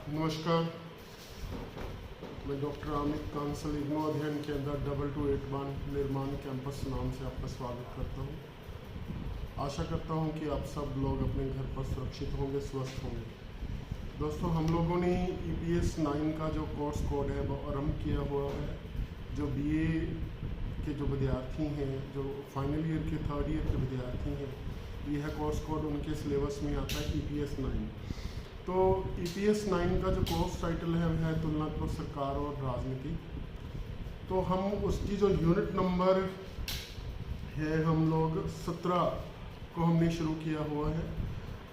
नमस्कार, मैं डॉक्टर अमित कांसल इग्नो अध्ययन केंद्र 2281 निर्माण कैंपस नाम से आपका स्वागत करता हूं। आशा करता हूं कि आप सब लोग अपने घर पर सुरक्षित होंगे, स्वस्थ होंगे। दोस्तों, हम लोगों ने EPS 9 का जो कोर्स कोड है वो आरम्भ किया हुआ है। जो BA के जो विद्यार्थी हैं, जो फाइनल ईयर के 3rd ईयर के विद्यार्थी हैं, यह कोर्स कोड उनके सिलेबस में आता है EPS 9। तो EPS 9 का जो कोर्स टाइटल है वह है तुलनात्मक सरकार और राजनीति। तो हम उसकी जो यूनिट नंबर है, हम लोग 17 को हमने शुरू किया हुआ है।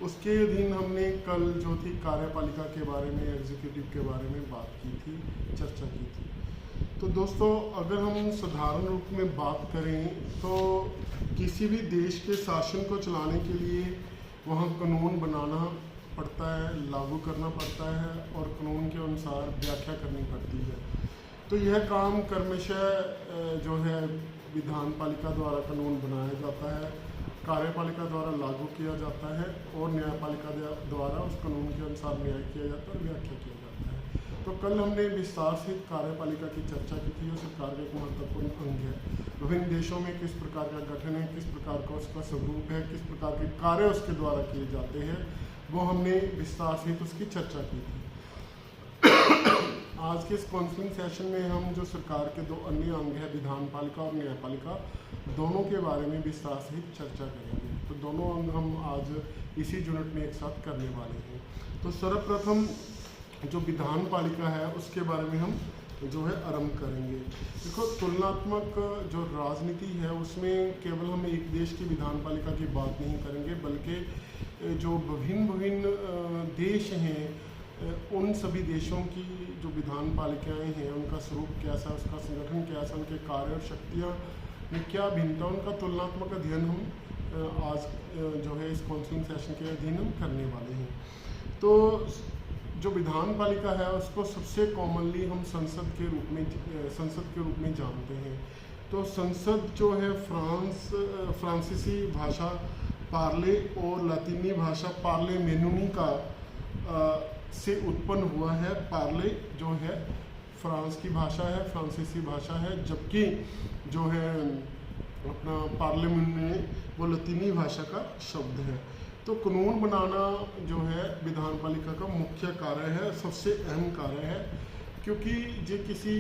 उसके अधीन हमने कल जो थी कार्यपालिका के बारे में, एग्जीक्यूटिव के बारे में बात की थी, चर्चा की थी। तो दोस्तों, अगर हम साधारण रूप में बात करें तो किसी भी देश के शासन को चलाने के लिए वहाँ कानून बनाना पड़ता है, लागू करना पड़ता है और कानून के अनुसार व्याख्या करनी पड़ती है। तो यह काम क्रमशः जो है विधान पालिका द्वारा कानून बनाया जाता है, कार्यपालिका द्वारा लागू किया जाता है और न्यायपालिका द्वारा उस कानून के अनुसार न्याय किया जाता है और व्याख्या किया जाता है। तो कल हमने विस्तार से कार्यपालिका की चर्चा की थी। और सरकार का एक महत्वपूर्ण अंग है। विभिन्न देशों में किस प्रकार का गठन है, किस प्रकार का उसका स्वरूप है, किस प्रकार के कार्य उसके द्वारा किए जाते हैं, वो हमने विस्तार से उसकी चर्चा की थी। आज के इस काउंसलिंग सेशन में हम जो सरकार के दो अन्य अंग है, विधान पालिका और न्यायपालिका, दोनों के बारे में विस्तार से चर्चा करेंगे। तो दोनों अंग हम आज इसी यूनिट में एक साथ करने वाले हैं। तो सर्वप्रथम जो विधान पालिका है उसके बारे में हम जो है आरंभ करेंगे। देखो, तुलनात्मक जो राजनीति है उसमें केवल हम एक देश की विधान पालिका की बात नहीं करेंगे, बल्कि जो विभिन्न देश हैं उन सभी देशों की जो विधान पालिकाएं हैं उनका स्वरूप कैसा, उसका संगठन कैसा, उनके कार्य और शक्तियाँ में क्या भिन्नता, उनका तुलनात्मक अध्ययन हम आज जो है इस काउंसलिंग सेशन के अधीन हम करने वाले हैं। तो जो विधान पालिका है उसको सबसे कॉमनली हम संसद के रूप में जानते हैं। तो संसद जो है फ्रांसीसी भाषा पार्ले और लातीनी भाषा पार्ले मेनुनी का से उत्पन्न हुआ है। पार्ले जो है फ्रांस की भाषा है, फ्रांसीसी भाषा है, जबकि जो है अपना पार्लियामेंट वो लातीनी भाषा का शब्द है। तो कानून बनाना जो है विधान पालिका का मुख्य कार्य है, सबसे अहम कार्य है, क्योंकि ये किसी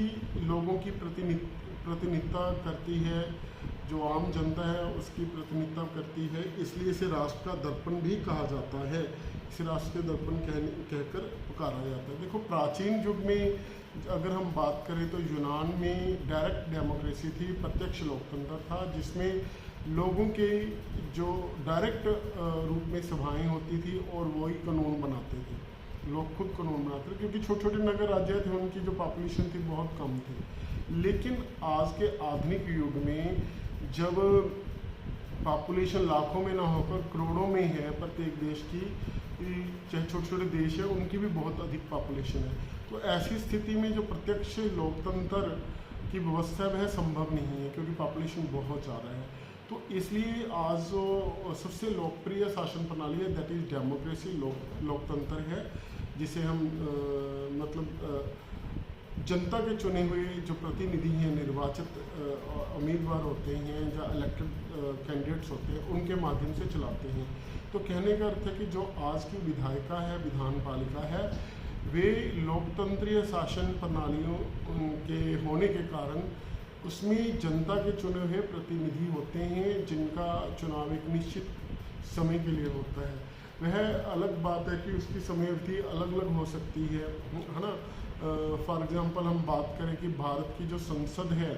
लोगों की प्रतिनिधित्व करती है, जो आम जनता है उसकी प्रतिनिधित्व करती है। इसलिए इसे राष्ट्र का दर्पण भी कहा जाता है, इसे राष्ट्र के दर्पण कहकर पुकारा जाता है। देखो, प्राचीन युग में अगर हम बात करें तो यूनान में डायरेक्ट डेमोक्रेसी थी, प्रत्यक्ष लोकतंत्र था, जिसमें लोगों के जो डायरेक्ट रूप में सभाएं होती थी और वही कानून बनाते थे। लोग खुद कानून बनाते थे, क्योंकि छोटे छोटे नगर राज्य थे, उनकी जो पॉपुलेशन थी बहुत कम थी। लेकिन आज के आधुनिक युग में जब पॉपुलेशन लाखों में ना होकर करोड़ों में है प्रत्येक देश की, चाहे छोटे छोटे देश है उनकी भी बहुत अधिक पॉपुलेशन है, तो ऐसी स्थिति में जो प्रत्यक्ष लोकतंत्र की व्यवस्था वह संभव नहीं है, क्योंकि पॉपुलेशन बहुत ज़्यादा है। तो इसलिए आज जो सबसे लोकप्रिय शासन प्रणाली है दैट इज़ डेमोक्रेसी, लोकतंत्र है, जिसे हम जनता के चुने हुए जो प्रतिनिधि हैं, निर्वाचित उम्मीदवार होते हैं या इलेक्टेड कैंडिडेट्स होते हैं, उनके माध्यम से चलाते हैं। तो कहने का अर्थ है कि जो आज की विधायिका है, विधान पालिका है, वे लोकतंत्रीय शासन प्रणालियों के होने के कारण उसमें जनता के चुने हुए प्रतिनिधि होते हैं, जिनका चुनाव एक निश्चित समय के लिए होता है। वह अलग बात है कि उसकी समय अवधि अलग अलग हो सकती है ना। फॉर एग्जांपल हम बात करें कि भारत की जो संसद है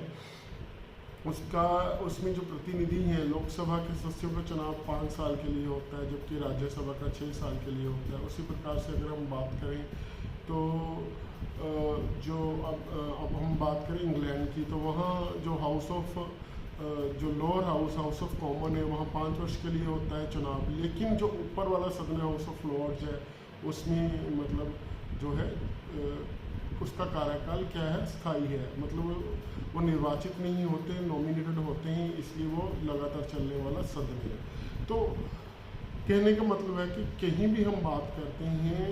उसमें जो प्रतिनिधि हैं, लोकसभा के सदस्यों का चुनाव 5 साल के लिए होता है, जबकि राज्यसभा का 6 साल के लिए होता है। उसी प्रकार से अगर हम बात करें तो जो अब हम बात करें इंग्लैंड की, तो वहाँ जो जो लोअर हाउस ऑफ कॉमन है, वहाँ 5 वर्ष के लिए होता है चुनाव। लेकिन जो ऊपर वाला सदन हाउस ऑफ लॉर्ड्स है, उसमें मतलब जो है उसका कार्यकाल क्या है, स्थायी है, मतलब वो निर्वाचित नहीं होते, नॉमिनेटेड होते हैं, इसलिए वो लगातार चलने वाला सदन है। तो कहने का मतलब है कि कहीं भी हम बात करते हैं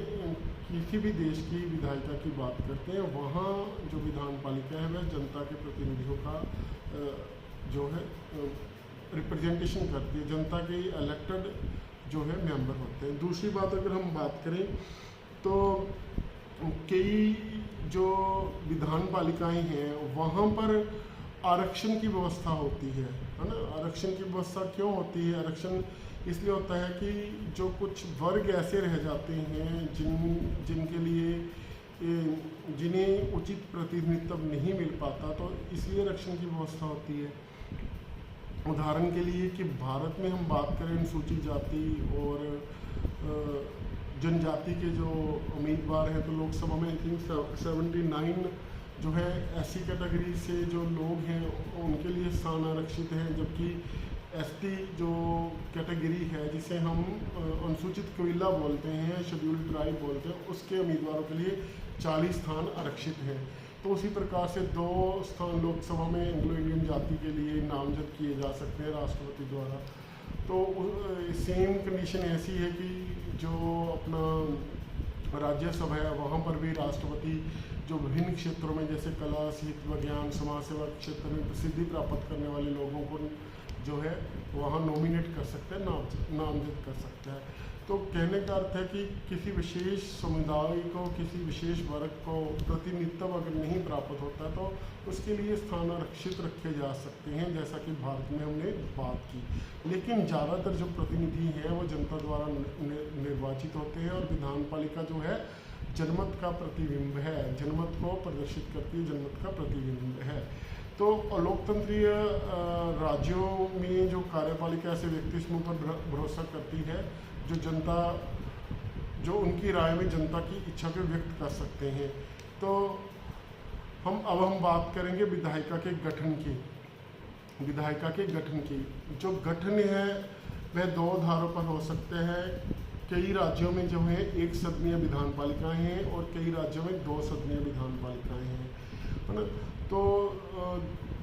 किसी भी देश की विधायिका की बात करते हैं, वहाँ जो विधान पालिका है वह जनता के प्रतिनिधियों का जो है रिप्रेजेंटेशन करती है, जनता के इलेक्टेड जो है मेंबर होते हैं। दूसरी बात अगर हम बात करें तो कई जो विधान पालिकाएं हैं वहाँ पर आरक्षण की व्यवस्था होती है ना। आरक्षण की व्यवस्था क्यों होती है? आरक्षण इसलिए होता है कि जो कुछ वर्ग ऐसे रह जाते हैं जिनके लिए जिन्हें उचित प्रतिनिधित्व नहीं मिल पाता, तो इसलिए आरक्षण की व्यवस्था होती है। उदाहरण के लिए कि भारत में हम बात करें अनुसूचित जाति और जनजाति के जो उम्मीदवार हैं, तो लोकसभा में आई थिंक 79 जो है एससी कैटेगरी से जो लोग हैं उनके लिए स्थान आरक्षित हैं, जबकि एसटी जो कैटेगरी है जिसे हम अनुसूचित कबीला बोलते हैं, शेड्यूल्ड ट्राइब बोलते हैं, उसके उम्मीदवारों के लिए 40 स्थान आरक्षित हैं। तो उसी प्रकार से 2 स्थान लोकसभा में एंग्लो इंडियन जाति के लिए नामजद किए जा सकते हैं राष्ट्रपति द्वारा। तो सेम कंडीशन ऐसी है कि जो अपना राज्यसभा है वहाँ पर भी राष्ट्रपति जो विभिन्न क्षेत्रों में जैसे कला, साहित्य, विज्ञान, समाज सेवा क्षेत्र में प्रसिद्धि प्राप्त करने वाले लोगों को जो है वहाँ नॉमिनेट कर सकते हैं, नामजद कर सकता है। तो कहने का अर्थ है कि किसी विशेष समुदाय को, किसी विशेष वर्ग को प्रतिनिधित्व अगर नहीं प्राप्त होता तो उसके लिए स्थान आरक्षित रखे जा सकते हैं, जैसा कि भारत में हमने बात की। लेकिन ज़्यादातर जो प्रतिनिधि हैं वो जनता द्वारा निर्वाचित होते हैं, और विधान पालिका जो है जनमत का प्रतिबिंब है, जनमत को प्रदर्शित करती है, जनमत का प्रतिबिंब है। तो लोकतंत्रीय राज्यों में जो कार्यपालिका ऐसे व्यक्ति समूह पर भरोसा करती है जो जनता, जो उनकी राय में जनता की इच्छा को व्यक्त कर सकते हैं। तो हम बात करेंगे विधायिका के गठन की। विधायिका के गठन की जो गठन है वह 2 आधारों पर हो सकते हैं। कई राज्यों में जो है 1 सदनीय विधान पालिकाएँ हैं और कई राज्यों में 2 सदनीय विधान पालिकाएँ हैं, है ना। तो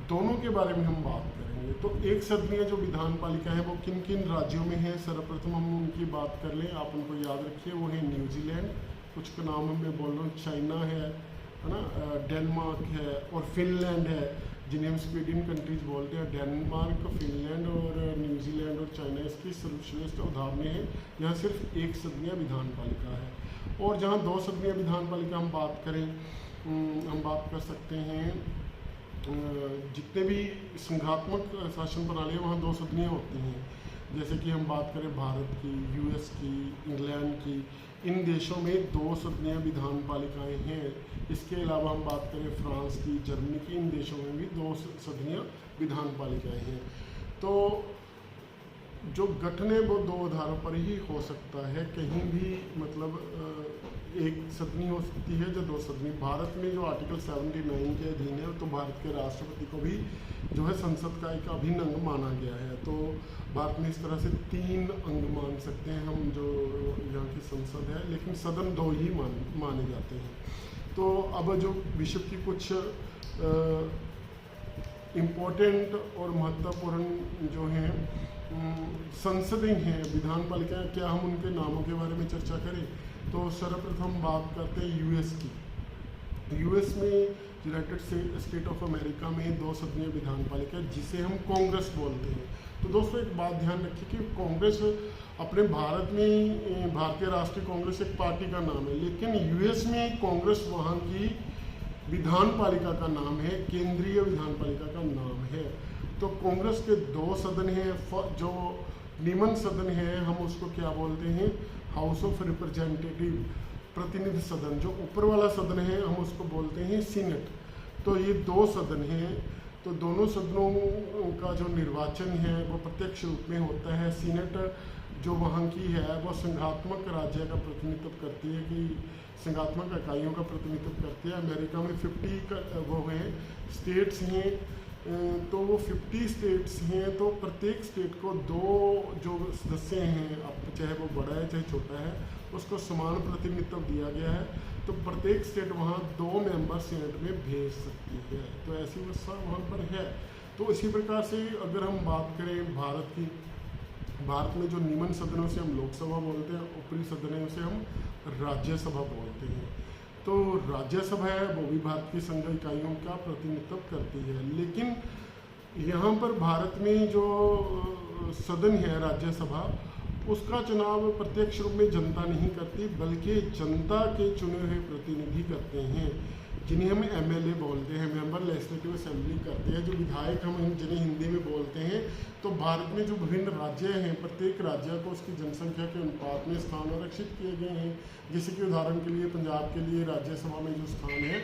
दोनों के बारे में हम बात करेंगे। तो 1 सदनीय जो विधान पालिका है वो किन किन राज्यों में है, सर्वप्रथम हम उनकी बात कर लें। आप उनको याद रखिए, वो है न्यूजीलैंड, कुछ का नाम मैं बोल रहा हूँ, चाइना है ना, डेनमार्क है और फिनलैंड है, जिन्हें हम स्वीडन कंट्रीज बोलते हैं। डेनमार्क, फिनलैंड और न्यूजीलैंड और चाइना इसकी सर्वश्रेष्ठ उदाहरण है। यहाँ सिर्फ 1 सदनीय विधान पालिका है। और जहाँ 2 सदनीय विधान पालिका हम बात करें, हम बात कर सकते हैं जितने भी संघात्मक शासन प्रणाली है वहाँ 2 सदनीय होती हैं। जैसे कि हम बात करें भारत की, यूएस की, इंग्लैंड की, इन देशों में 2 सदनीय विधान पालिकाएँ हैं। इसके अलावा हम बात करें फ्रांस की, जर्मनी की, इन देशों में भी 2 सदनीय विधान पालिकाएँ हैं। तो जो गठन है वो 2 आधारों पर ही हो सकता है, कहीं भी मतलब 1 सदनी हो सकती है, जो 2 सदनी। भारत में जो आर्टिकल 79 के अधीन है तो भारत के राष्ट्रपति को भी जो है संसद का एक अभिन्न अंग माना गया है। तो भारत में इस तरह से 3 अंग मान सकते हैं हम जो यहाँ की संसद है, लेकिन सदन 2 ही माने जाते हैं। तो अब जो विश्व की कुछ इम्पोर्टेंट और महत्वपूर्ण जो हैं संसदें हैं, विधान पालिका, क्या हम उनके नामों के बारे में चर्चा करें? तो सर्वप्रथम बात करते हैं यूएस की। यूएस में यूनाइटेड स्टेट ऑफ अमेरिका में 2 सदनीय विधान पालिका जिसे हम कांग्रेस बोलते हैं। तो दोस्तों एक बात ध्यान रखिए कि कांग्रेस अपने भारत में भारतीय राष्ट्रीय कांग्रेस एक पार्टी का नाम है, लेकिन यूएस में कांग्रेस वहाँ की विधान पालिका का नाम है, केंद्रीय विधान पालिका का नाम है। तो कांग्रेस के 2 सदन हैं। जो निम्न सदन है हम उसको क्या बोलते हैं? हाउस ऑफ रिप्रेजेंटेटिव, प्रतिनिधि सदन। जो ऊपर वाला सदन है हम उसको बोलते हैं सीनेट। तो ये 2 सदन हैं। तो दोनों सदनों का जो निर्वाचन है वो प्रत्यक्ष रूप में होता है। सीनेट जो वहाँ की है वो संघात्मक राज्य का प्रतिनिधित्व करती है, कि संघात्मक इकाइयों का प्रतिनिधित्व करती है। अमेरिका में 50 वो हैं स्टेट्स हैं, तो वो 50 स्टेट्स हैं। तो प्रत्येक स्टेट को 2 जो सदस्य हैं, अब चाहे वो बड़ा है चाहे छोटा है, उसको समान प्रतिनिधित्व दिया गया है। तो प्रत्येक स्टेट वहाँ 2 मेंबर सीनेट में भेज सकती है। तो ऐसी व्यवस्था वहाँ पर है। तो इसी प्रकार से अगर हम बात करें भारत की, भारत में जो निम्न सदनों से हम लोकसभा बोलते हैं, ऊपरी सदनों से हम राज्यसभा बोलते हैं। तो राज्यसभा है वो भी भारत की संघ इकाइयों का प्रतिनिधित्व करती है, लेकिन यहाँ पर भारत में जो सदन है राज्यसभा, उसका चुनाव प्रत्यक्ष रूप में जनता नहीं करती, बल्कि जनता के चुने हुए प्रतिनिधि करते हैं, जिन्हें हम एमएलए बोलते हैं, मेंबर लेजिस्लेटिव असेंबली करते हैं। जो विधायक हम जिन्हें हिंदी में बोलते हैं। तो भारत में जो विभिन्न राज्य हैं, प्रत्येक राज्य को उसकी जनसंख्या के अनुपात में स्थान आरक्षित किए गए हैं। जैसे कि उदाहरण के लिए पंजाब के लिए राज्यसभा में जो स्थान है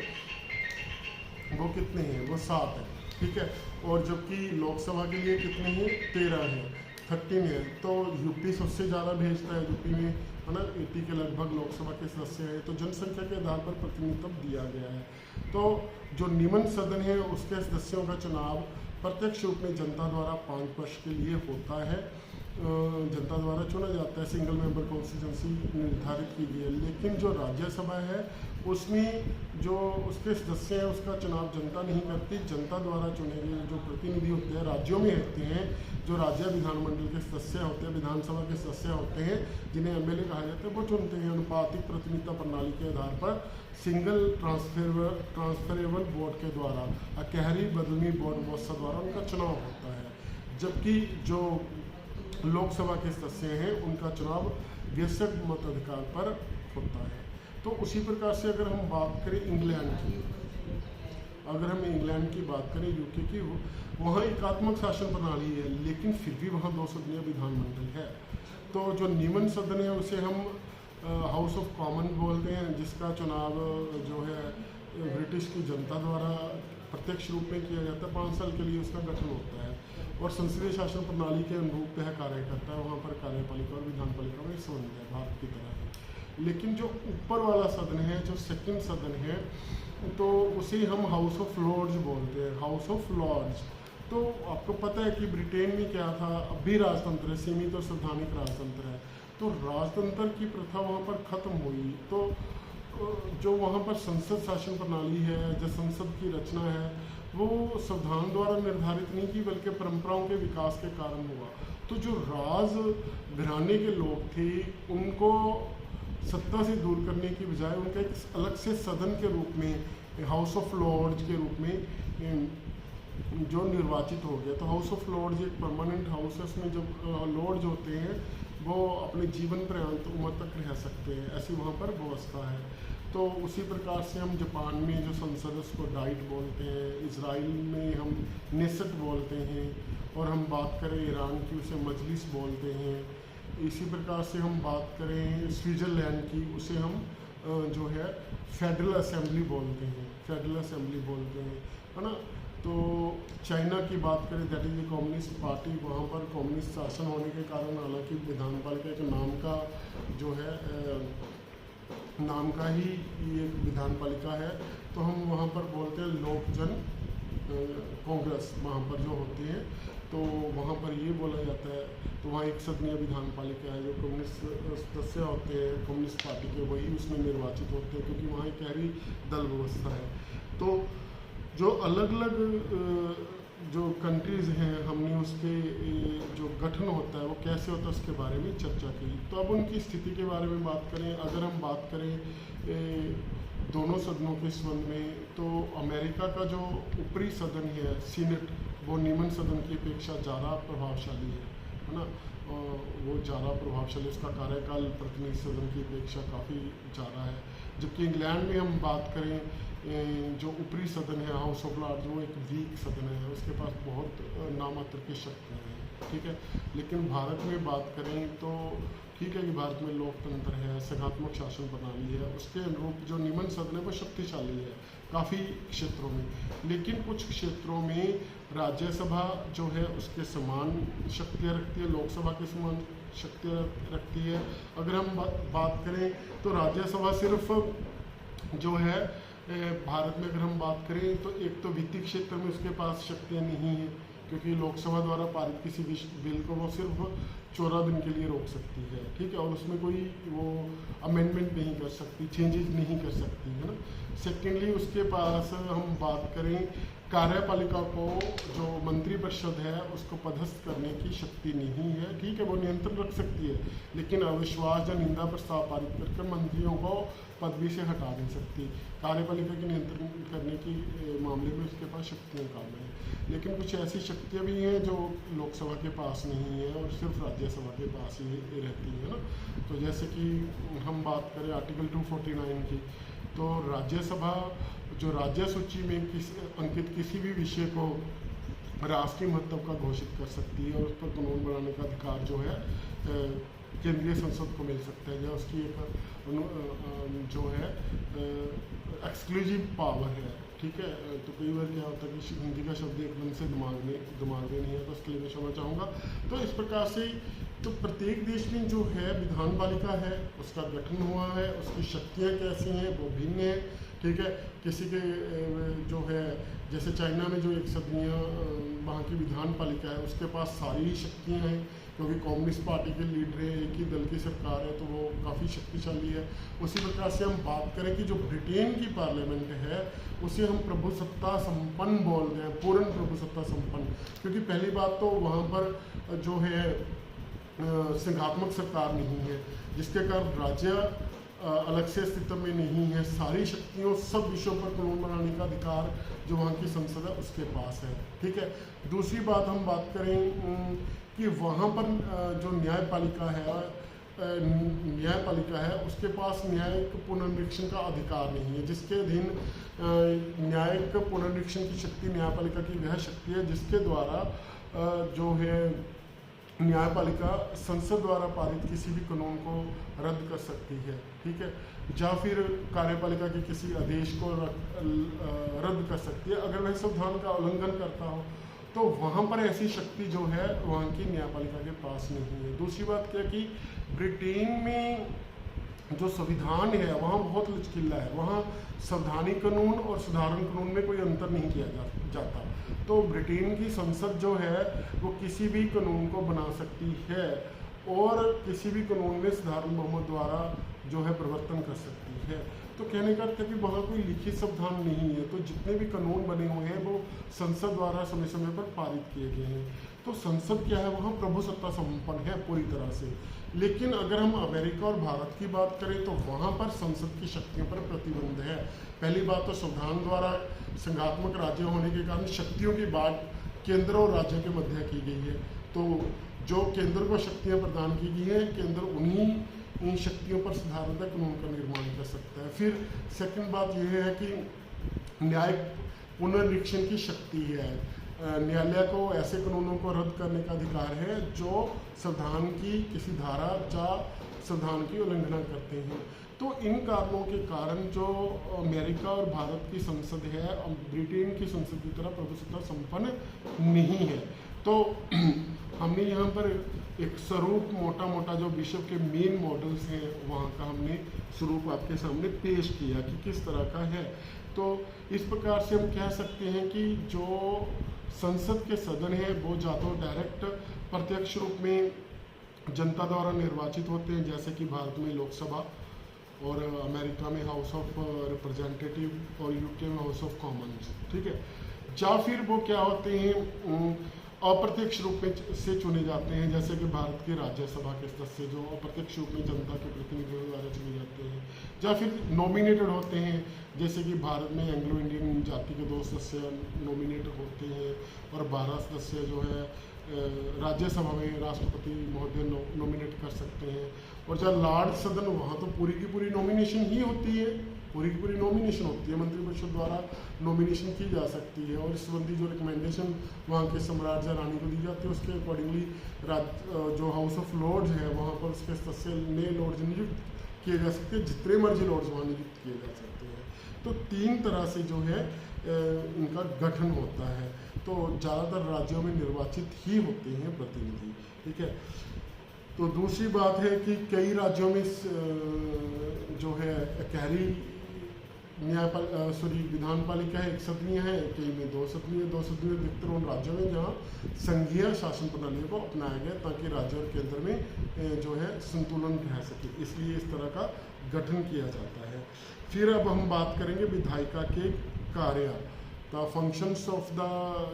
वो कितने हैं, वो 7 है, ठीक है। और जबकि लोकसभा के लिए कितने हैं, 13 हैं, 13 है। तो यूपी सबसे ज़्यादा भेजता है, यूपी में है ना 80 के लगभग लोकसभा के सदस्य हैं। तो जनसंख्या के आधार पर प्रतिनिधित्व दिया गया है। तो जो निम्न सदन है उसके सदस्यों का चुनाव प्रत्यक्ष रूप में जनता द्वारा 5 वर्ष के लिए होता है, जनता द्वारा चुना जाता है, सिंगल मेंबर कॉन्स्टिट्यूंसी निर्धारित की गई है। लेकिन जो राज्यसभा है उसमें जो उसके सदस्य हैं उसका चुनाव जनता नहीं करती, जनता द्वारा चुने गए जो प्रतिनिधि होते हैं राज्यों में रहते हैं, जो राज्य विधानमंडल के सदस्य होते हैं, विधानसभा के सदस्य होते हैं, जिन्हें एमएलए कहा जाता है, वो चुनते हैं। अनुपातिक प्रतिनिधित्व प्रणाली के आधार पर सिंगल ट्रांसफरेबल वोट के द्वारा, अकेहरी बदलनी वोट व्यवस्था द्वारा उनका चुनाव होता है। जबकि जो लोकसभा के सदस्य हैं उनका चुनाव वयस्क मताधिकार पर होता है। तो उसी प्रकार से अगर हम बात करें इंग्लैंड की, बात करें यूके की, वहाँ एकात्मक शासन प्रणाली है, लेकिन फिर भी वहाँ 2 सदनीय विधानमंडल है। तो जो निम्न सदन है उसे हम हाउस ऑफ कॉमन बोलते हैं, जिसका चुनाव जो है ब्रिटिश की जनता द्वारा प्रत्यक्ष रूप में किया जाता है। 5 साल के लिए उसका गठन होता है और संसदीय शासन प्रणाली के अनुरूप यह कार्य करता है। वहाँ पर कार्यपालिका और विधानपालिका में संबंध है भारत की तरह है। लेकिन जो ऊपर वाला सदन है, जो सेकंड सदन है, तो उसे हम हाउस ऑफ लॉर्ड्स बोलते हैं, हाउस ऑफ लॉर्ड्स। तो आपको पता है कि ब्रिटेन में क्या था, अब भी राजतंत्र है, सीमित और संवैधानिक राजतंत्र है। तो राजतंत्र की प्रथा वहाँ पर खत्म हुई। तो जो वहाँ पर संसद शासन प्रणाली है, जो संसद की रचना है, वो संविधान द्वारा निर्धारित नहीं की, बल्कि परंपराओं के विकास के कारण हुआ। तो जो राज घराने के लोग थे उनको सत्ता से दूर करने की बजाय उनका एक अलग से सदन के रूप में, हाउस ऑफ लॉर्ड्स के रूप में जो निर्वाचित हो गया। तो हाउस ऑफ लॉर्ड्स एक परमानेंट हाउस है, उसमें जब लॉर्ड्स होते हैं वो अपने जीवन पर्यंत उम्र तक रह सकते हैं, ऐसी वहाँ पर व्यवस्था है। तो उसी प्रकार से हम जापान में जो संसद है उसको डाइट बोलते हैं, इजराइल में हम नेसेट बोलते हैं, और हम बात करें ईरान की उसे मजलिस बोलते हैं। इसी प्रकार से हम बात करें स्विट्ज़रलैंड की, उसे हम जो है फेडरल असेंबली बोलते हैं, है ना। तो चाइना की बात करें, that is a communist party, वहाँ पर कम्युनिस्ट शासन होने के कारण हालांकि विधानपालिका के नाम का जो है नाम का ही ये विधानपालिका है। तो हम वहाँ पर बोलते हैं लोक जन कांग्रेस, वहाँ पर जो होती है, तो वहाँ पर ये बोला जाता है। तो वहाँ एक सदनीय विधानपालिका है, जो कम्युनिस्ट सदस्य होते हैं कम्युनिस्ट पार्टी के, वही उसमें निर्वाचित होते हैं, क्योंकि वहाँ एक गहरी दल व्यवस्था है। तो जो अलग अलग जो कंट्रीज़ हैं, हमने उसके जो गठन होता है वो कैसे होता है उसके बारे में चर्चा की। तो अब उनकी स्थिति के बारे में बात करें, अगर हम बात करें दोनों सदनों के संबंध में, तो अमेरिका का जो ऊपरी सदन है सीनेट, वो निम्न सदन की अपेक्षा ज़्यादा प्रभावशाली है ना। वो ज़्यादा प्रभावशाली, उसका कार्यकाल प्रतिनिधि सदन की अपेक्षा काफ़ी ज़्यादा है। जबकि इंग्लैंड में हम बात करें, जो ऊपरी सदन है हाउस ऑफ लॉर्ड्स, वो एक वीक सदन है, उसके पास बहुत नामात्र की शक्तियाँ हैं, ठीक है। लेकिन भारत में बात करें तो ठीक है कि भारत में लोकतंत्र है, संघात्मक शासन प्रणाली है, उसके अनुरूप जो निम्न सदन है वो शक्तिशाली है काफ़ी क्षेत्रों में। लेकिन कुछ क्षेत्रों में राज्यसभा जो है उसके समान शक्तियाँ रखती है, लोकसभा के समान शक्तियाँ रखती है। अगर हम बात करें तो राज्यसभा सिर्फ जो है भारत में अगर हम बात करें तो एक तो वित्तीय क्षेत्र में उसके पास शक्तियाँ नहीं हैं, क्योंकि लोकसभा द्वारा पारित किसी भी बिल को वो सिर्फ 14 दिन के लिए रोक सकती है, ठीक है, और उसमें कोई वो अमेंडमेंट नहीं कर सकती, चेंजेस नहीं कर सकती, है ना। सेकेंडली उसके पास हम बात करें कार्यपालिका को जो मंत्रिपरिषद है उसको पदस्थ करने की शक्ति नहीं है। ठीक है, वो नियंत्रण रख सकती है, लेकिन अविश्वास या निंदा प्रस्ताव पारित करके मंत्रियों को पदवी से हटा नहीं सकती। कार्यपालिका के नियंत्रण करने की मामले में उसके पास शक्तियाँ कम हैं, लेकिन कुछ ऐसी शक्तियाँ भी हैं जो लोकसभा के पास नहीं है और सिर्फ राज्यसभा के पास ही रहती है ना। तो जैसे कि हम बात करें आर्टिकल 249 की, तो राज्यसभा जो राज्य सूची में अंकित किसी भी विषय को राष्ट्रीय महत्व का घोषित कर सकती है और उस पर कानून बनाने का अधिकार जो है केंद्रीय संसद को मिल सकता है, या उसकी एक जो है एक्सक्लूसिव पावर है। ठीक है, तो कई बार क्या होता है कि हिंदी का शब्द एकदम से दिमाग में नहीं है, तो उसके लिए मैं क्षमा चाहूँगा। तो इस प्रकार से तो प्रत्येक देश में जो है विधान पालिका है, उसका गठन हुआ है, उसकी शक्तियाँ कैसी हैं वो भिन्न है। ठीक है, किसी के जो है जैसे चाइना में जो एक सदनीय वहाँ की विधान पालिका है उसके पास सारी ही शक्तियाँ हैं, क्योंकि कम्युनिस्ट पार्टी के लीडर है, एक ही दल की सरकार है, तो वो काफ़ी शक्तिशाली है। उसी प्रकार से हम बात करें कि जो ब्रिटेन की पार्लियामेंट है उसे हम प्रभुसत्ता संपन्न बोलते हैं, पूर्ण प्रभुसत्ता संपन्न, क्योंकि पहली बात तो वहाँ पर जो है संघात्मक सरकार नहीं है, जिसके कारण राज्य अलग से अस्तित्व में नहीं है। सारी शक्तियों सब विषयों पर कानून बनाने का अधिकार जो वहाँ की संसद है उसके पास है। ठीक है, दूसरी बात हम बात करें कि वहाँ पर जो न्यायपालिका है उसके पास न्यायिक पुनर्निरीक्षण का अधिकार नहीं है, जिसके अधीन न्यायिक पुनर्निरीक्षण की शक्ति न्यायपालिका की वह शक्ति है जिसके द्वारा जो है न्यायपालिका संसद द्वारा पारित किसी भी कानून को रद्द कर सकती है। ठीक है, या फिर कार्यपालिका के किसी आदेश को रद्द कर सकती है अगर वह संविधान का उल्लंघन करता हो, तो वहाँ पर ऐसी शक्ति जो है वहाँ की न्यायपालिका के पास नहीं है। दूसरी बात क्या कि ब्रिटेन में जो संविधान है वहाँ बहुत लचकीला है, वहाँ संवैधानिक कानून और साधारण कानून में कोई अंतर नहीं किया जाता। तो ब्रिटेन की संसद जो है वो किसी भी कानून को बना सकती है और किसी भी कानून में साधारण बहुमत द्वारा जो है परिवर्तन कर सकती है। तो कहने का अर्थ है कि वहाँ कोई लिखित संविधान नहीं है, तो जितने भी कानून बने हुए हैं वो संसद द्वारा समय समय पर पारित किए गए हैं। तो संसद क्या है, वहाँ प्रभुसत्ता संपन्न है पूरी तरह से। लेकिन अगर हम अमेरिका और भारत की बात करें तो वहाँ पर संसद की शक्तियों पर प्रतिबंध है। पहली बात तो संविधान द्वारा संघात्मक राज्य होने के कारण शक्तियों की बात केंद्र और राज्यों के मध्य की गई है, तो जो केंद्र को शक्तियाँ प्रदान की गई हैं, केंद्र उन्हीं इन शक्तियों पर साधारणतः कानून का निर्माण कर सकता है। फिर सेकंड बात यह है कि न्यायिक पुनर्निरीक्षण की शक्ति है। न्यायालय को ऐसे कानूनों को रद्द करने का अधिकार है जो संविधान की किसी धारा या संविधान की उल्लंघना करते हैं। तो इन कारणों के कारण जो अमेरिका और भारत की संसद है ब्रिटेन की संसद की तरह प्रभुसत्ता संपन्न नहीं है। तो हमने यहाँ पर एक स्वरूप मोटा जो विश्व के मेन मॉडल्स हैं वहाँ का हमने स्वरूप आपके सामने पेश किया कि किस तरह का है। तो इस प्रकार से हम कह सकते हैं कि जो संसद के सदन है वो या तो डायरेक्ट प्रत्यक्ष रूप में जनता द्वारा निर्वाचित होते हैं, जैसे कि भारत में लोकसभा और अमेरिका में हाउस ऑफ रिप्रेजेंटेटिव और यूके में हाउस ऑफ कॉमन्स। ठीक है, या फिर वो क्या होते हैं अप्रत्यक्ष रूप में से चुने जाते हैं, जैसे कि भारत की राज्यसभा के सदस्य जो अप्रत्यक्ष रूप में जनता के प्रतिनिधियों द्वारा चुने जाते हैं, या फिर नॉमिनेटेड होते हैं, जैसे कि भारत में एंग्लो इंडियन जाति के 2 सदस्य नॉमिनेटेड होते हैं और 12 सदस्य जो है राज्यसभा में राष्ट्रपति महोदय नॉमिनेट कर सकते हैं। और जब लॉर्ड सदन वहाँ तो पूरी की पूरी नॉमिनेशन ही होती है, पूरी की पूरी नॉमिनेशन होती है, मंत्रिपरिषद द्वारा नॉमिनेशन की जा सकती है और इस संबंधी जो रिकमेंडेशन वहाँ के सम्राट या रानी को दी जाती है उसके अकॉर्डिंगली जो हाउस ऑफ लॉर्ड्स है वहाँ पर उसके सदस्य नए लॉर्ड्स नियुक्त किए जा सकते हैं, जितने मर्जी लॉर्ड्स वहाँ नियुक्त किए जा सकते हैं। तो 3 तरह से जो है इनका गठन होता है। तो ज़्यादातर राज्यों में निर्वाचित ही होते हैं प्रतिनिधि। ठीक है, तो दूसरी बात है कि कई राज्यों में जो है इकहरी विधान पालिका है, 1 सदनीय है, कई में 2 सदनीय अधिकतर उन राज्यों में जहाँ संघीय शासन प्रणाली को अपनाया गया ताकि राज्य और केंद्र में जो है संतुलन रह सके, इसलिए इस तरह का गठन किया जाता है। फिर अब हम बात करेंगे विधायिका के कार्य। द फंक्शंस ऑफ द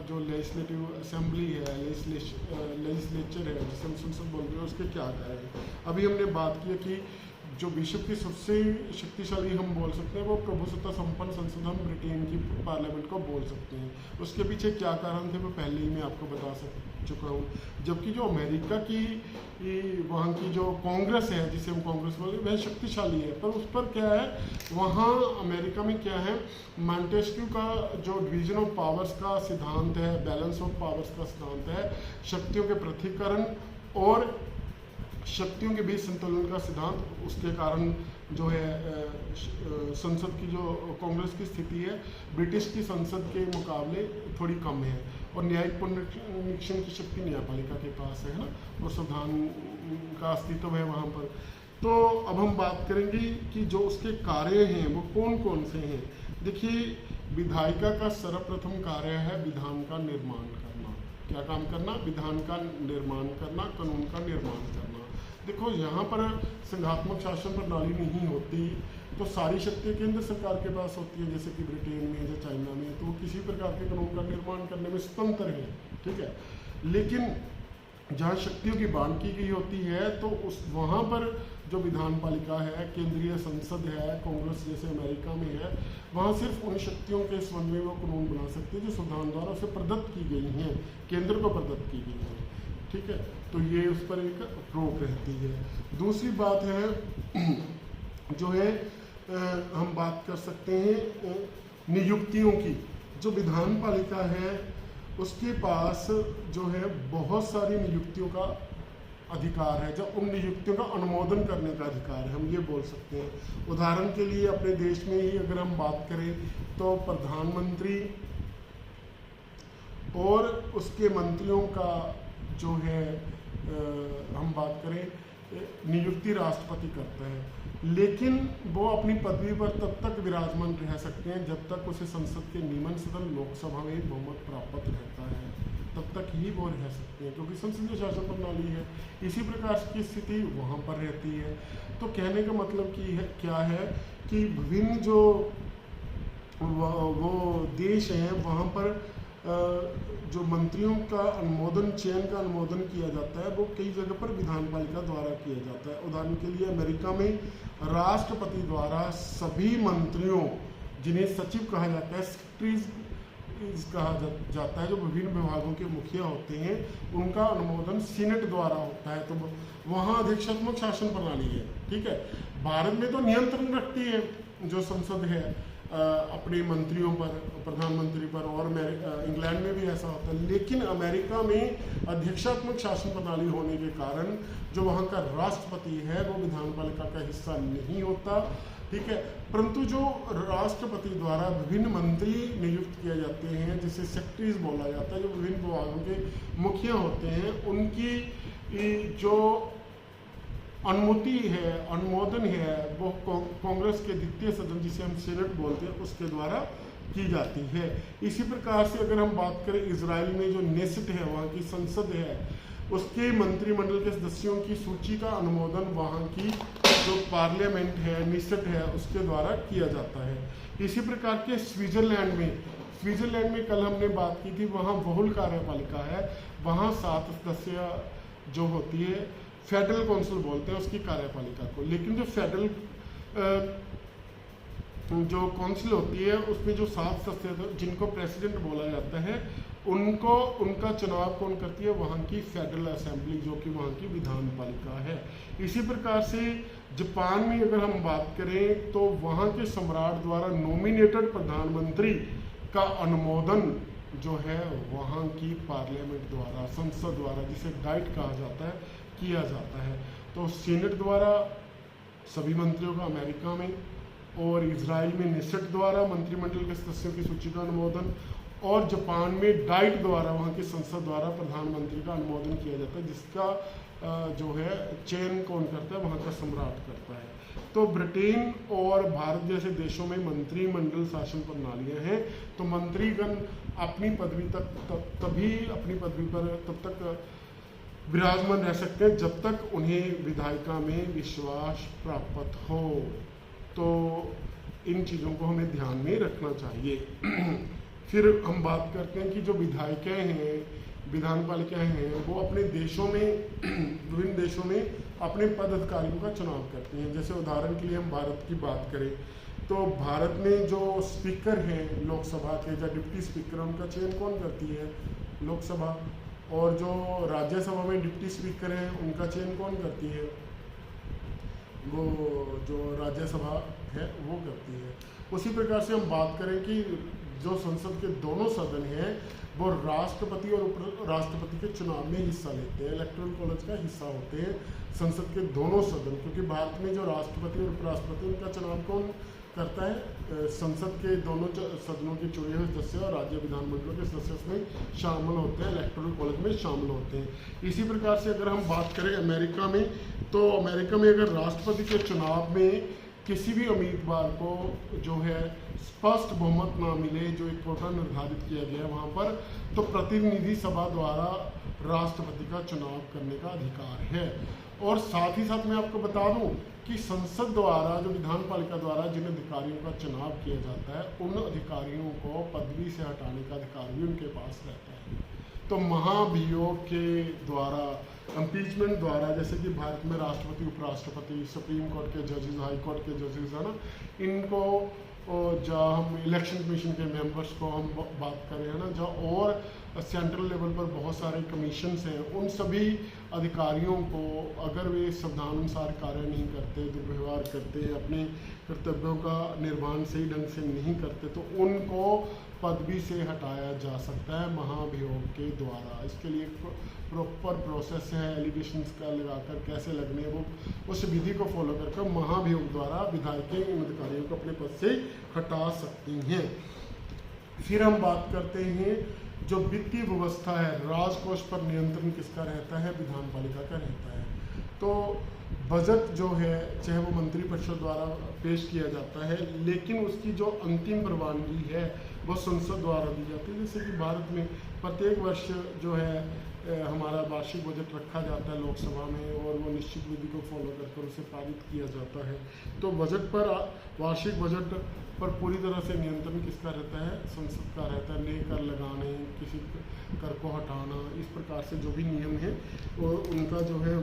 जो लेजिस्लेटिव असेंबली है, लेजिस्लेचर है, जिसे हम संसद बोलते हैं, उसके क्या कार्य हैं। अभी हमने बात की है कि जो विश्व की सबसे शक्तिशाली हम बोल सकते हैं वो प्रभुसत्ता संपन्न संसद हम ब्रिटेन की पार्लियामेंट को बोल सकते हैं। उसके पीछे क्या कारण थे वो पहले ही मैं आपको बता चुका हूँ। जबकि जो अमेरिका की वहाँ की जो कांग्रेस है, जिसे हम कांग्रेस बोलते हैं, वह शक्तिशाली है, पर उस पर क्या है, वहाँ अमेरिका में क्या है, मॉन्टेस्क्यू का जो डिवीजन ऑफ पावर्स का सिद्धांत है, बैलेंस ऑफ पावर्स का सिद्धांत है, शक्तियों के पृथक्करण और शक्तियों के बीच संतुलन का सिद्धांत, उसके कारण जो है संसद की जो कांग्रेस की स्थिति है ब्रिटिश की संसद के मुकाबले थोड़ी कम है, और न्यायिक पुनरीक्षण की शक्ति न्यायपालिका के पास है ना, और संविधान का अस्तित्व है वहाँ पर। तो अब हम बात करेंगे कि जो उसके कार्य हैं वो कौन कौन से हैं। देखिए, विधायिका का सर्वप्रथम कार्य है विधान का निर्माण करना। क्या काम करना? विधान का निर्माण करना, कानून का निर्माण करना। देखो, यहाँ पर संघात्मक शासन प्रणाली नहीं होती तो सारी शक्ति केंद्र सरकार के पास होती है, जैसे कि ब्रिटेन में या चाइना में, तो वो किसी प्रकार के कानून का निर्माण करने में स्वतंत्र है, ठीक है। लेकिन जहाँ शक्तियों की बांट की गई होती है तो उस वहाँ पर जो विधान पालिका है, केंद्रीय संसद है, कांग्रेस जैसे अमेरिका में है, वहाँ सिर्फ उन शक्तियों के संबंध में वो कानून बना सकती है जो संविधान द्वारा उसे प्रदत्त की गई हैं, केंद्र को प्रदत्त की गई हैं, ठीक है। तो ये उस पर एक रोक रहती है। दूसरी बात है जो है हम बात कर सकते हैं नियुक्तियों की। जो विधान पालिका है उसके पास जो है बहुत सारी नियुक्तियों का अधिकार है, जब उन नियुक्तियों का अनुमोदन करने का अधिकार है, हम ये बोल सकते हैं। उदाहरण के लिए अपने देश में ही अगर हम बात करें तो प्रधानमंत्री और उसके मंत्रियों का जो है हम बात करें नियुक्ति राष्ट्रपति करता है, लेकिन वो अपनी पदवी पर तब तक विराजमान रह सकते हैं जब तक उसे संसद के नियमन सदन लोकसभा में बहुमत प्राप्त रहता है, तब तक ही वो रह सकते हैं, क्योंकि संसदीय शासन प्रणाली है। इसी प्रकार की स्थिति वहाँ पर रहती है। तो कहने का मतलब क्या है कि विभिन्न जो वो देश हैं वहाँ पर जो मंत्रियों का अनुमोदन, चयन का अनुमोदन किया जाता है, वो कई जगह पर विधान पालिका द्वारा किया जाता है। उदाहरण के लिए अमेरिका में राष्ट्रपति द्वारा सभी मंत्रियों, जिन्हें सचिव कहा जाता है, सेक्रेटरीज कहा जाता है, जो विभिन्न विभागों के मुखिया होते हैं, उनका अनुमोदन सीनेट द्वारा होता है। तो वहाँ अधिक्षात्मक शासन प्रणाली है, ठीक है। भारत में तो नियंत्रण रखती है जो संसद है अपने मंत्रियों पर, प्रधानमंत्री पर, और इंग्लैंड में भी ऐसा होता है। लेकिन अमेरिका में अध्यक्षात्मक शासन प्रणाली होने के कारण जो वहाँ का राष्ट्रपति है वो विधान पालिका का हिस्सा नहीं होता, ठीक है। परंतु जो राष्ट्रपति द्वारा विभिन्न मंत्री नियुक्त किए जाते हैं, जिसे सेक्रेटरीज बोला जाता है, जो विभिन्न विभागों के मुखिया होते हैं, उनकी जो अनुमति है, अनुमोदन है, वो कांग्रेस के द्वितीय सदन, जिसे हम सीनेट बोलते हैं, उसके द्वारा की जाती है। इसी प्रकार से अगर हम बात करें इजराइल में जो नेसेट है, वहाँ की संसद है, उसके मंत्रिमंडल के सदस्यों की सूची का अनुमोदन वहाँ की जो पार्लियामेंट है, नेसेट है, उसके द्वारा किया जाता है। इसी प्रकार के स्विट्जरलैंड में कल हमने बात की थी, वहाँ बहुल कार्यपालिका है, वहाँ 7 सदस्य जो होती है, फेडरल काउंसिल बोलते हैं उसकी कार्यपालिका को। लेकिन जो फेडरल जो काउंसिल होती है उसमें जो 7 सदस्य जिनको प्रेसिडेंट बोला जाता है, उनका चुनाव कौन करती है? वहाँ की फेडरल असेंबली, जो कि वहाँ की विधान पालिका है। इसी प्रकार से जापान में अगर हम बात करें तो वहाँ के सम्राट द्वारा नॉमिनेटेड प्रधानमंत्री का अनुमोदन जो है वहाँ की पार्लियामेंट द्वारा, संसद द्वारा, जिसे डाइट कहा जाता है, किया जाता है। तो सीनेट द्वारा सभी मंत्रियों का अमेरिका में, और इजराइल में नेसेट द्वारा मंत्रिमंडल के सदस्यों की सूची का अनुमोदन, और जापान में डाइट द्वारा, वहाँ की संसद द्वारा प्रधानमंत्री का अनुमोदन किया जाता है, जिसका जो है चयन कौन करता है? वहाँ का सम्राट करता है। तो ब्रिटेन और भारत जैसे देशों में मंत्रिमंडल शासन प्रणालियाँ हैं, तो मंत्रीगण अपनी पदवी पर तब तक विराजमान रह सकते हैं जब तक उन्हें विधायिका में विश्वास प्राप्त हो। तो इन चीज़ों को हमें ध्यान में रखना चाहिए। फिर हम बात करते हैं कि जो विधायिकाएँ हैं, विधान पालिकाएँ हैं, वो अपने देशों में विभिन्न देशों में अपने पद अधिकारियों का चुनाव करती हैं। जैसे उदाहरण के लिए हम भारत की बात करें तो भारत में जो स्पीकर हैं लोकसभा के या डिप्टी स्पीकर, उनका चयन कौन करती है? लोकसभा। और जो राज्यसभा में डिप्टी स्पीकर हैं उनका चयन कौन करती है? वो जो राज्यसभा है वो करती है। उसी प्रकार से हम बात करें कि जो संसद के दोनों सदन हैं वो राष्ट्रपति और उपराष्ट्रपति के चुनाव में हिस्सा लेते हैं, इलेक्टोरल कॉलेज का हिस्सा होते हैं संसद के दोनों सदन। क्योंकि भारत में जो राष्ट्रपति और उपराष्ट्रपति उनका चुनाव कौन करता है? संसद के दोनों सदनों के चुने हुए सदस्य और राज्य विधानमंडलों के सदस्य उसमें शामिल होते हैं, इलेक्टोरल कॉलेज में शामिल होते हैं। इसी प्रकार से अगर हम बात करें अमेरिका में, तो अमेरिका में अगर राष्ट्रपति के चुनाव में किसी भी उम्मीदवार को जो है स्पष्ट बहुमत ना मिले, जो एक कोटा निर्धारित किया गया है वहाँ पर, तो प्रतिनिधि सभा द्वारा राष्ट्रपति का चुनाव करने का अधिकार है। और साथ ही साथ मैं आपको बता दूं कि संसद द्वारा, जो विधान पालिका द्वारा जिन अधिकारियों का चुनाव किया जाता है, उन अधिकारियों को पदवी से हटाने का अधिकार भी उनके पास रहता है। तो महाभियोग के द्वारा, इम्पीचमेंट द्वारा, जैसे कि भारत में राष्ट्रपति, उपराष्ट्रपति, सुप्रीम कोर्ट के जजेस, हाई कोर्ट के जजेस है ना, इनको जहाँ हम इलेक्शन कमीशन के मेंबर्स को हम बात करें है ना, जहाँ और सेंट्रल लेवल पर बहुत सारे कमीशंस हैं, उन सभी अधिकारियों को अगर वे संविधानानुसार कार्य नहीं करते, दुर्व्यवहार करते, अपने कर्तव्यों का निर्वहन सही ढंग से नहीं करते, तो उनको पदवी से हटाया जा सकता है महाभियोग के द्वारा। इसके लिए प्रॉपर प्रोसेस है, एलिगेशंस का लगाकर कैसे लगने, वो उस विधि को फॉलो करके महाभियोग द्वारा विधायिकाएं इन अधिकारियों को अपने पद से हटा सकती हैं। फिर हम बात करते हैं जो वित्तीय व्यवस्था है, राजकोष पर नियंत्रण किसका रहता है? विधान पालिका का रहता है। तो बजट जो है चाहे वो मंत्रिपरिषद द्वारा पेश किया जाता है, लेकिन उसकी जो अंतिम प्रवानगी है वो संसद द्वारा दी जाती है। जैसे कि भारत में प्रत्येक वर्ष जो है हमारा वार्षिक बजट रखा जाता है लोकसभा में, और वो निश्चित विधि को फॉलो कर उसे पारित किया जाता है। तो बजट पर, वार्षिक बजट पर पूरी तरह से नियंत्रण किसका रहता है? संसद का रहता है। नए कर लगाने, किसी कर को हटाना, इस प्रकार से जो भी नियम है वो उनका जो है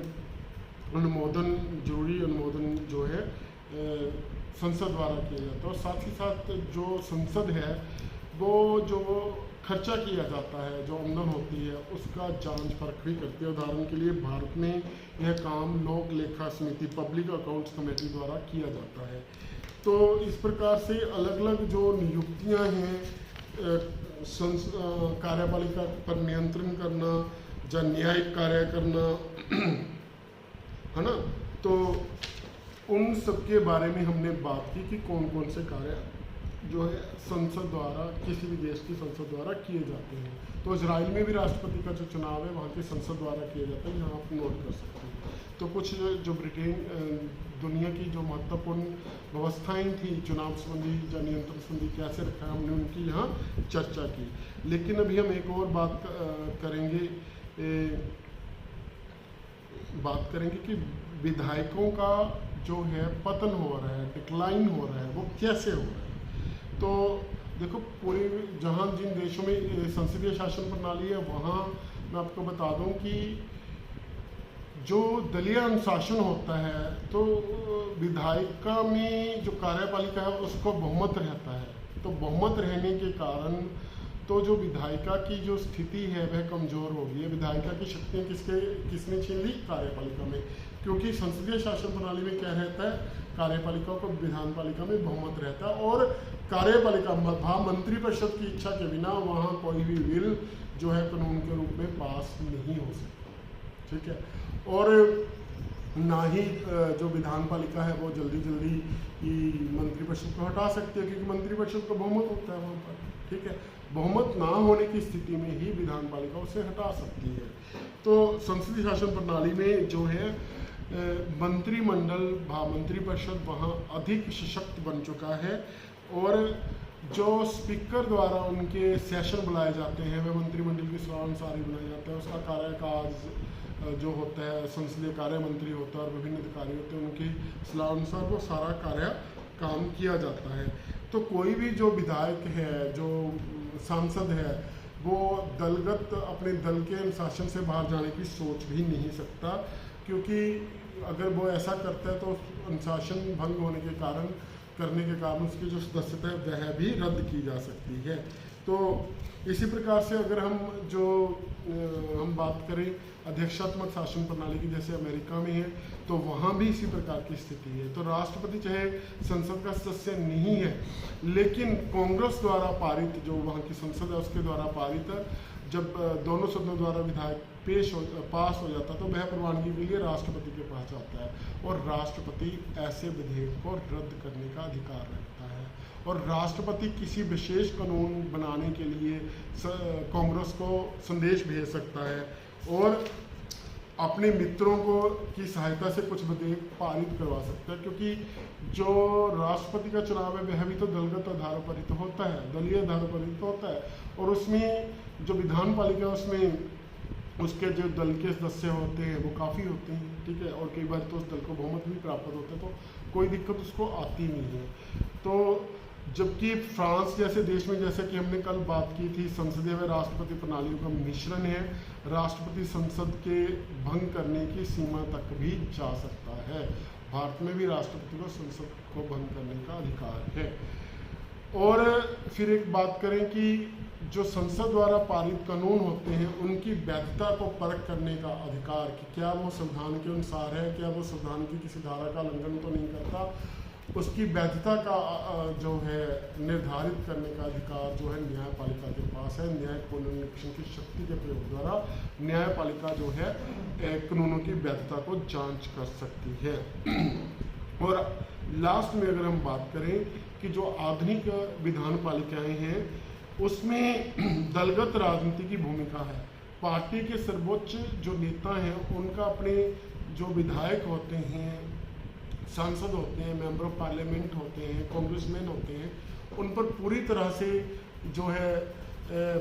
अनुमोदन, जरूरी अनुमोदन जो है संसद द्वारा किया जाता है। और साथ ही साथ जो संसद है वो जो खर्चा किया जाता है, जो आमदन होती है, उसका जांच परख भी करती है। उदाहरण के लिए भारत में यह काम लोक लेखा समिति, पब्लिक अकाउंट्स कमेटी द्वारा किया जाता है। तो इस प्रकार से अलग अलग जो नियुक्तियां हैं, कार्यपालिका पर नियंत्रण करना या न्यायिक कार्य करना है ना, तो उन सब के बारे में हमने बात की कि कौन कौन से कार्य जो है संसद द्वारा, किसी भी देश की संसद द्वारा किए जाते हैं। तो इजराइल में भी राष्ट्रपति का जो चुनाव है वहाँ की संसद द्वारा किया जाता है, यहाँ आप नोट कर सकते हैं। तो कुछ जो ब्रिटेन, दुनिया की जो महत्वपूर्ण व्यवस्थाएं थी चुनाव संबंधी या नियंत्रण संबंधी कैसे रखा, हमने उनकी यहाँ चर्चा की। लेकिन अभी हम एक और बात करेंगे कि विधायकों का जो है पतन हो रहा है, डिक्लाइन हो रहा है, वो कैसे हो रहा है। तो देखो, पूरे जहाँ जिन देशों में संसदीय शासन प्रणाली है वहाँ मैं आपको बता दूं कि जो दलीय अनुशासन होता है, तो विधायिका में जो कार्यपालिका है उसको बहुमत रहता है। तो बहुमत रहने के कारण तो जो विधायिका की जो स्थिति है वह कमज़ोर हो गई है। विधायिका की शक्तियाँ किसने छीन ली? कार्यपालिका में। क्योंकि संसदीय शासन प्रणाली में क्या रहता है? कार्यपालिका को विधान पालिका में बहुमत रहता है, और कार्यपालिका मंत्रिपरिषद की इच्छा के बिना वहाँ कोई भी बिल जो है कानून के रूप में पास नहीं हो सकता। ठीक है। और ना ही जो विधान पालिका है वो जल्दी मंत्रिपरिषद को हटा सकती है, क्योंकि मंत्रिपरिषद का बहुमत होता है वहाँ पर। ठीक है। बहुमत ना होने की स्थिति में ही विधान पालिका उसे हटा सकती है। तो संसदीय शासन प्रणाली में जो है मंत्रिमंडल, मंत्रिपरिषद वहाँ अधिक सशक्त बन चुका है, और जो स्पीकर द्वारा उनके सेशन बुलाए जाते हैं वह मंत्रिमंडल की सलाह अनुसार ही बनाया जाता है। उसका कार्यकाज जो होता है, संसदीय कार्य मंत्री होता है और विभिन्न अधिकारी होते हैं, उनकी सलाह अनुसार वो सारा कार्य काम किया जाता है। तो कोई भी जो विधायक है, जो सांसद है वो दलगत अपने दल के अनुशासन से बाहर जाने की सोच भी नहीं सकता, क्योंकि अगर वो ऐसा करता है तो अनुशासन भंग होने के कारण उसकी जो सदस्यता है वह भी रद्द की जा सकती है। तो इसी प्रकार से अगर हम बात करें अध्यक्षात्मक शासन प्रणाली की, जैसे अमेरिका में है, तो वहाँ भी इसी प्रकार की स्थिति है। तो राष्ट्रपति चाहे संसद का सदस्य नहीं है, लेकिन कांग्रेस द्वारा पारित, जो वहाँ की संसद है उसके द्वारा पारित, जब दोनों सदनों द्वारा विधायक पास हो जाता तो वह प्रवानगी के लिए राष्ट्रपति के पास जाता है, और राष्ट्रपति ऐसे विधेयक को रद्द करने का अधिकार रखता है। और राष्ट्रपति किसी विशेष कानून बनाने के लिए कांग्रेस को संदेश भेज सकता है और अपने मित्रों की सहायता से कुछ विधेयक पारित करवा सकता है, क्योंकि जो राष्ट्रपति का चुनाव है वह भी तो दलगत आधारों पर ही तो होता है, दलीय आधारों पर ही तो होता है। और उसमें जो विधान पालिका, उसमें उसके जो दल के सदस्य होते हैं वो काफ़ी होते हैं, ठीक है, और कई बार तो उस दल को बहुमत भी प्राप्त होता है, तो कोई दिक्कत उसको आती नहीं है। तो जबकि फ्रांस जैसे देश में, जैसे कि हमने कल बात की थी, संसदीय व राष्ट्रपति प्रणालियों का मिश्रण है, राष्ट्रपति संसद के भंग करने की सीमा तक भी जा सकता है। भारत में भी राष्ट्रपति को संसद को भंग करने का अधिकार है। और फिर एक बात करें कि जो संसद द्वारा पारित कानून होते हैं उनकी वैधता को परख करने का अधिकार, कि क्या वो संविधान के अनुसार है, क्या वो संविधान की किसी धारा का उल्लंघन तो नहीं करता, उसकी वैधता का जो है निर्धारित करने का अधिकार जो है न्यायपालिका के पास है। न्यायिक पुनर्निरीक्षण की शक्ति के प्रयोग द्वारा न्यायपालिका जो है कानूनों की वैधता को जांच कर सकती है। और लास्ट में अगर हम बात करें कि जो आधुनिक विधान पालिकाएं हैं उसमें दलगत राजनीति की भूमिका है। पार्टी के सर्वोच्च जो नेता हैं उनका अपने जो विधायक होते हैं, सांसद होते हैं, मेंबर ऑफ पार्लियामेंट होते हैं, कांग्रेसमैन होते हैं, उन पर पूरी तरह से जो है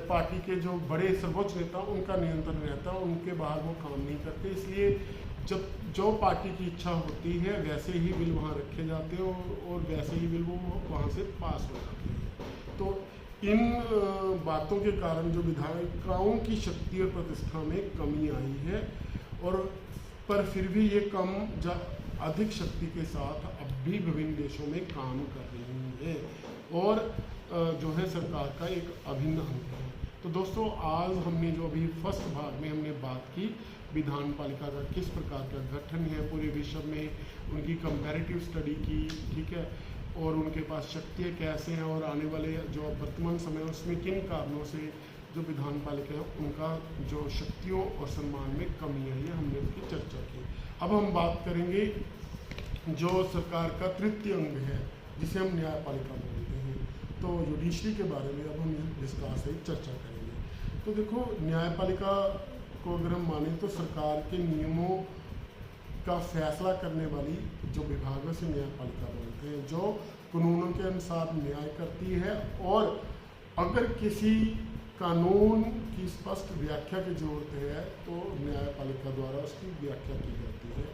पार्टी के जो बड़े सर्वोच्च नेता उनका नियंत्रण रहता है, उनके बाहर वो काम नहीं करते। इसलिए जब जो पार्टी की इच्छा होती है वैसे ही बिल वहाँ रखे जाते हैं और वैसे ही बिल वो वहाँ से पास हो जाते हैं। तो इन बातों के कारण जो विधायिकाओं की शक्ति और प्रतिष्ठा में कमी आई है, और पर फिर भी ये कम अधिक शक्ति के साथ अब भी विभिन्न देशों में काम कर रही है और जो है सरकार का एक अभिन्न अंग है। तो दोस्तों, आज हमने जो अभी फर्स्ट भाग में हमने बात की विधान पालिका का किस प्रकार का गठन है, पूरे विश्व में उनकी कंपैरेटिव स्टडी की, ठीक है, और उनके पास शक्तियाँ कैसे हैं, और आने वाले जो वर्तमान समय उसमें किन कारणों से जो विधान पालिका है उनका जो शक्तियों और सम्मान में कमी आई है, हमने उसकी चर्चा की। अब हम बात करेंगे जो सरकार का तृतीय अंग है जिसे हम न्यायपालिका बोलते हैं, तो जुडिशरी के बारे में अब हम विस्तार से चर्चा करेंगे। तो देखो, न्यायपालिका को अगर हम माने तो सरकार के नियमों का फैसला करने वाली जो विभागों से न्यायपालिका बोलते हैं, जो कानूनों के अनुसार न्याय करती है, और अगर किसी कानून की स्पष्ट व्याख्या की जरूरत है तो न्यायपालिका द्वारा उसकी व्याख्या की जाती है।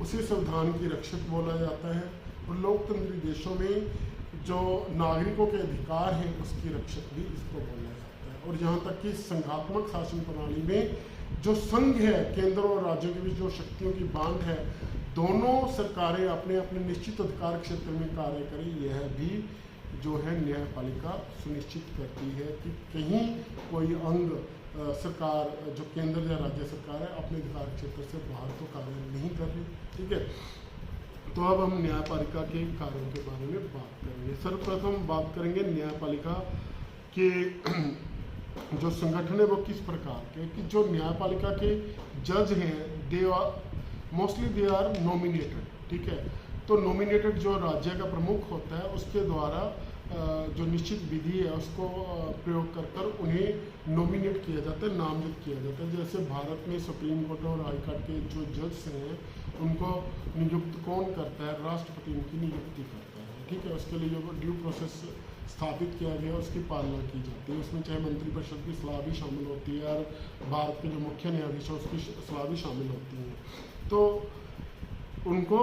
उसे संविधान की रक्षक बोला जाता है, और लोकतंत्री देशों में जो नागरिकों के अधिकार हैं उसकी रक्षक भी इसको बोला जाता है। और जहाँ तक कि संघात्मक शासन प्रणाली में जो संघ है, केंद्र और राज्यों के बीच जो शक्तियों की बांध है, दोनों सरकारें अपने अपने निश्चित अधिकार क्षेत्र में कार्य करें, यह भी जो है न्यायपालिका सुनिश्चित करती है कि कहीं कोई अंग सरकार जो केंद्र या राज्य सरकार है अपने अधिकार क्षेत्र से बाहर तो कार्य नहीं कर रही, ठीक है। तो अब हम न्यायपालिका के कार्यों के बारे में बात करेंगे। सर्वप्रथम बात करेंगे न्यायपालिका के जो संगठन है वो किस प्रकार के, कि जो न्यायपालिका के जज हैं दे आर नॉमिनेटेड, ठीक है। तो नॉमिनेटेड जो राज्य का प्रमुख होता है उसके द्वारा जो निश्चित विधि है उसको प्रयोग कर उन्हें नॉमिनेट किया जाता है, नामजद किया जाता है। जैसे भारत में सुप्रीम कोर्ट और हाई कोर्ट के जो जज हैं उनको नियुक्त कौन करता है? राष्ट्रपति उनकी नियुक्ति करता है, ठीक है। उसके लिए जो ड्यू प्रोसेस स्थापित किया गया उसकी पालना की जाती है। उसमें चाहे मंत्रिपरिषद की सलाह भी शामिल होती है और भारत के जो मुख्य न्यायाधीश है उसकी सलाह भी शामिल होती है। तो उनको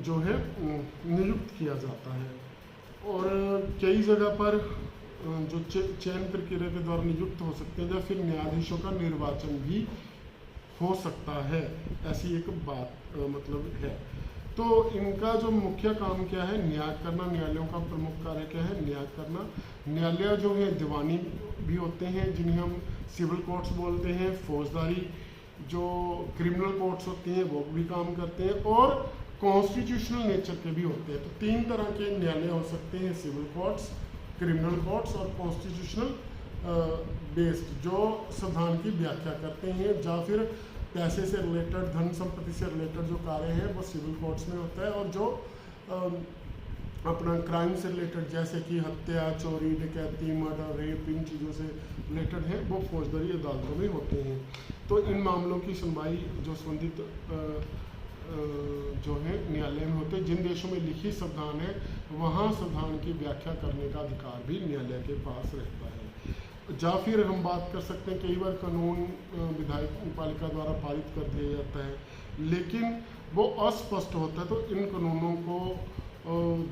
जो है नियुक्त किया जाता है। और कई जगह पर जो चयन प्रक्रिया के द्वारा नियुक्त हो सकते हैं, या फिर न्यायाधीशों का निर्वाचन भी हो सकता है, ऐसी एक बात मतलब है। तो इनका जो मुख्य काम क्या है, न्याय करना। न्यायालयों का प्रमुख कार्य क्या है, न्याय करना। न्यायालय जो है दीवानी भी होते हैं, जिन्हें हम सिविल कोर्ट्स बोलते हैं। फौजदारी जो क्रिमिनल कोर्ट्स होती हैं वो भी काम करते हैं, और कॉन्स्टिट्यूशनल नेचर के भी होते हैं। तो 3 तरह के न्यायालय हो सकते हैं, सिविल कोर्ट्स, क्रिमिनल कोर्ट्स और कॉन्स्टिट्यूशनल बेस्ड, जो संविधान की व्याख्या करते हैं, या फिर पैसे से रिलेटेड, धन संपत्ति से रिलेटेड जो कार्य हैं वो सिविल कोर्ट्स में होता है, और जो अपना क्राइम से रिलेटेड, जैसे कि हत्या, चोरी, डकैती, मर्डर, रेप, इन चीज़ों से रिलेटेड हैं, वो फौजदारी अदालतों में होते हैं। तो इन मामलों की सुनवाई जो संबंधित जो है न्यायालय में होते हैं। जिन देशों में लिखित संविधान है, वहाँ संविधान की व्याख्या करने का अधिकार भी न्यायालय के पास रहता है। या फिर हम बात कर सकते हैं, कई बार कानून विधायक पालिका द्वारा पारित कर दिया जाता है, लेकिन वो अस्पष्ट होता है। तो इन कानूनों को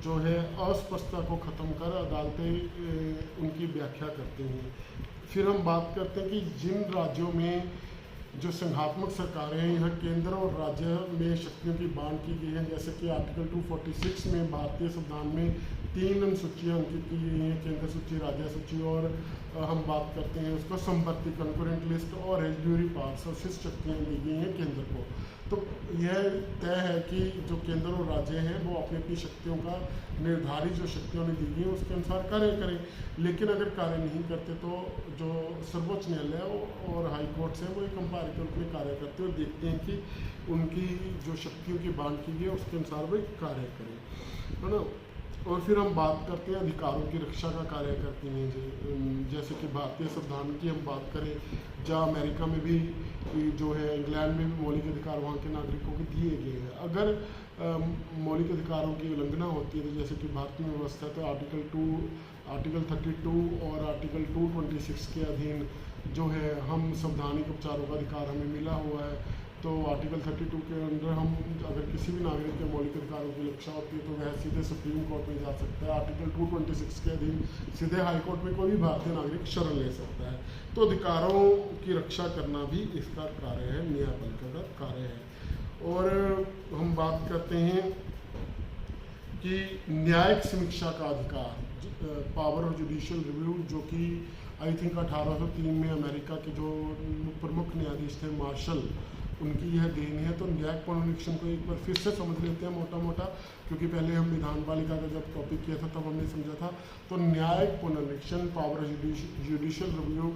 जो है अस्पष्टता को ख़त्म कर अदालतें उनकी व्याख्या करती हैं। फिर हम बात करते हैं कि जिन राज्यों में जो संघात्मक सरकारें हैं, यहाँ केंद्र और राज्य में शक्तियों की बांट की गई है। जैसे कि आर्टिकल 246 में भारतीय संविधान में 3 अनुसूचियाँ अंकित की गई हैं, केंद्र सूची, राज्य सूची, और हम बात करते हैं उसको संपत्ति, कंकरेंट लिस्ट, और रेजिड्यूरी पावर्स, और शिष्ट शक्तियाँ दी गई हैं केंद्र को। तो यह तय है कि जो केंद्र और राज्य हैं वो अपनी अपनी शक्तियों का निर्धारित जो शक्तियों ने दी गई है उसके अनुसार कार्य करें। लेकिन अगर कार्य नहीं करते तो जो सर्वोच्च न्यायालय और हाई कोर्ट्स हैं वो एक कंपेयर के रूप में कार्य करते हैं और देखते हैं कि उनकी जो शक्तियों की बांट की गई है उसके अनुसार वो कार्य करें, है ना। और फिर हम बात करते हैं अधिकारों की रक्षा का कार्य करती हैं। जैसे कि भारतीय संविधान की हम बात करें, जहाँ अमेरिका में भी जो है, इंग्लैंड में भी मौलिक अधिकार वहाँ के नागरिकों को दिए गए हैं। अगर मौलिक अधिकारों की उल्लंघना होती है, तो जैसे कि भारतीय व्यवस्था है, तो आर्टिकल 32 और आर्टिकल 226 के अधीन जो है हम संवैधानिक उपचारों का अधिकार हमें मिला हुआ है। तो आर्टिकल 32 के अंदर हम अगर किसी भी नागरिक के मौलिक अधिकारों की रक्षा होती है तो वह सीधे सुप्रीम कोर्ट में जा सकता है। आर्टिकल 226 के अधीन सीधे हाई कोर्ट में कोई भी भारतीय नागरिक शरण ले सकता है। तो अधिकारों की रक्षा करना भी इसका कार्य है, न्यायपालिका का कार्य है। और हम बात करते हैं कि न्यायिक समीक्षा का अधिकार, पावर ऑफ जुडिशियल रिव्यू, जो कि आई थिंक 1803 में अमेरिका के जो प्रमुख न्यायाधीश थे मार्शल, उनकी यह देन है। तो न्यायिक पुनरीक्षण को एक बार फिर से समझ लेते हैं मोटा मोटा, क्योंकि पहले हम विधान पालिका का जब टॉपिक किया था तब हमने समझा था। तो न्यायिक पुनरीक्षण, पावर ऑफ जुडिशियल रिव्यू,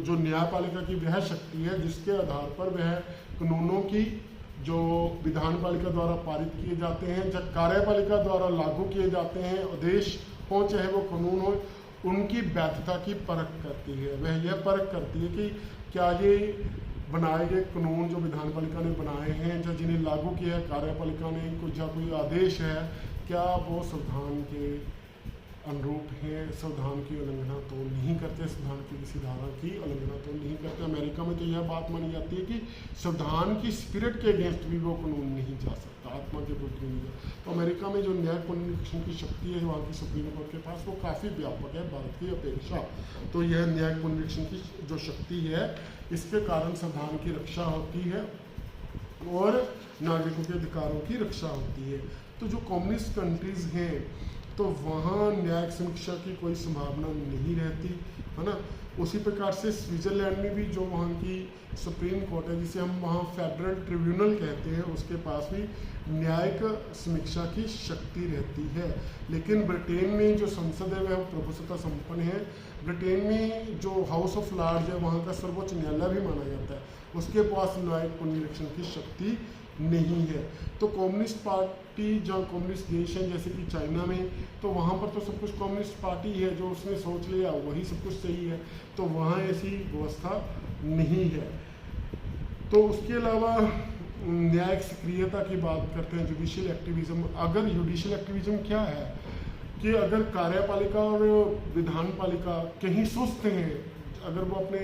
जो न्यायपालिका की वह शक्ति है जिसके आधार पर वह कानूनों की जो विधान पालिका द्वारा पारित किए जाते हैं, जब कार्यपालिका द्वारा लागू किए जाते हैं, आदेश हो चाहे वो कानून हो, उनकी वैधता की परख करती है। वह यह परख करती है कि क्या ये बनाए गए कानून जो विधान पालिका ने बनाए हैं, जो जिन्हें लागू किया है कार्यपालिका ने, कोई आदेश है, क्या वो संविधान के अनुरूप है, संविधान की उल्लंघना तो नहीं करते, संविधान की किसी धारा की उल्लंघना तो नहीं करते। अमेरिका में तो यह बात मानी जाती है कि संविधान की स्पिरिट के अगेंस्ट भी वो कानून नहीं जा सकता, आत्मा के विरुद्ध नहीं जा। तो अमेरिका में जो न्याय पुनरीक्षण की शक्ति है वहाँ की सुप्रीम कोर्ट के पास, वो काफ़ी व्यापक है भारत की अपेक्षा। तो यह न्याय पुनरीक्षण की जो शक्ति है, इसके कारण संविधान की रक्षा होती है और नागरिकों के अधिकारों की रक्षा होती है। तो जो कम्युनिस्ट कंट्रीज़ हैं तो वहाँ न्यायिक समीक्षा की कोई संभावना नहीं रहती, है ना। उसी प्रकार से स्विट्ज़रलैंड में भी जो वहाँ की सुप्रीम कोर्ट है, जिसे हम वहाँ फेडरल ट्रिब्यूनल कहते हैं, उसके पास भी न्यायिक समीक्षा की शक्ति रहती है। लेकिन ब्रिटेन में जो संसद है वह प्रभुसत्ता संपन्न है। ब्रिटेन में जो हाउस ऑफ लॉर्ड्स है वहाँ का सर्वोच्च न्यायालय भी माना जाता है, उसके पास न्यायिक पुनरीक्षण की शक्ति नहीं है। तो कम्युनिस्ट पार्टी, जहाँ कम्युनिस्ट देश हैं जैसे कि चाइना में, तो वहाँ पर तो सब कुछ कम्युनिस्ट पार्टी है, जो उसने सोच लिया वही सब कुछ सही है, तो वहाँ ऐसी व्यवस्था नहीं है। तो उसके अलावा न्यायिक सक्रियता की बात करते हैं, जुडिशियल एक्टिविज्म। अगर जुडिशियल एक्टिविज्म क्या है कि अगर कार्यपालिका और विधान पालिका कहीं सुस्त हैं, अगर वो अपने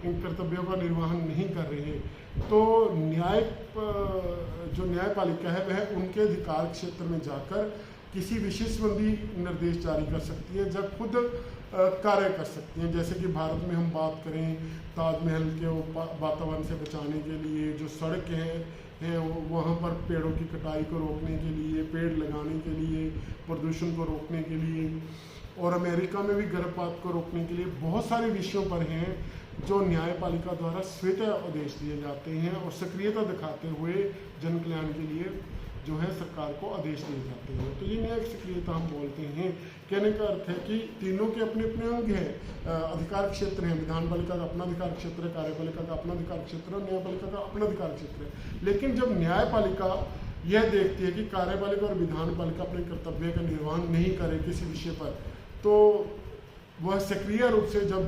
इन कर्तव्यों का निर्वहन नहीं कर रहे हैं, तो जो न्यायपालिका है वह उनके अधिकार क्षेत्र में जाकर किसी विषय संबंधी निर्देश जारी कर सकती है, जब खुद कार्य कर सकती हैं। जैसे कि भारत में हम बात करें ताजमहल के वातावरण से बचाने के लिए जो सड़कें हैं वहाँ पर पेड़ों की कटाई को रोकने के लिए, पेड़ लगाने के लिए, प्रदूषण को रोकने के लिए, और अमेरिका में भी गर्भपात को रोकने के लिए बहुत सारे विषयों पर हैं जो न्यायपालिका द्वारा स्वतः आदेश दिए जाते हैं और सक्रियता दिखाते हुए जन कल्याण के लिए जो है सरकार को आदेश दिए जाते हैं। तो ये न्यायिक सक्रियता हम बोलते हैं। कहने का अर्थ है कि तीनों के अपने अपने अंग हैं, अधिकार क्षेत्र हैं। विधानपालिका का अपना अधिकार क्षेत्र है, कार्यपालिका का अपना अधिकार क्षेत्र है, न्यायपालिका का अपना अधिकार क्षेत्र है। लेकिन जब न्यायपालिका यह देखती है कि कार्यपालिका और विधानपालिका अपने कर्तव्य का निर्वहन नहीं करे किसी विषय पर, तो वह सक्रिय रूप से जब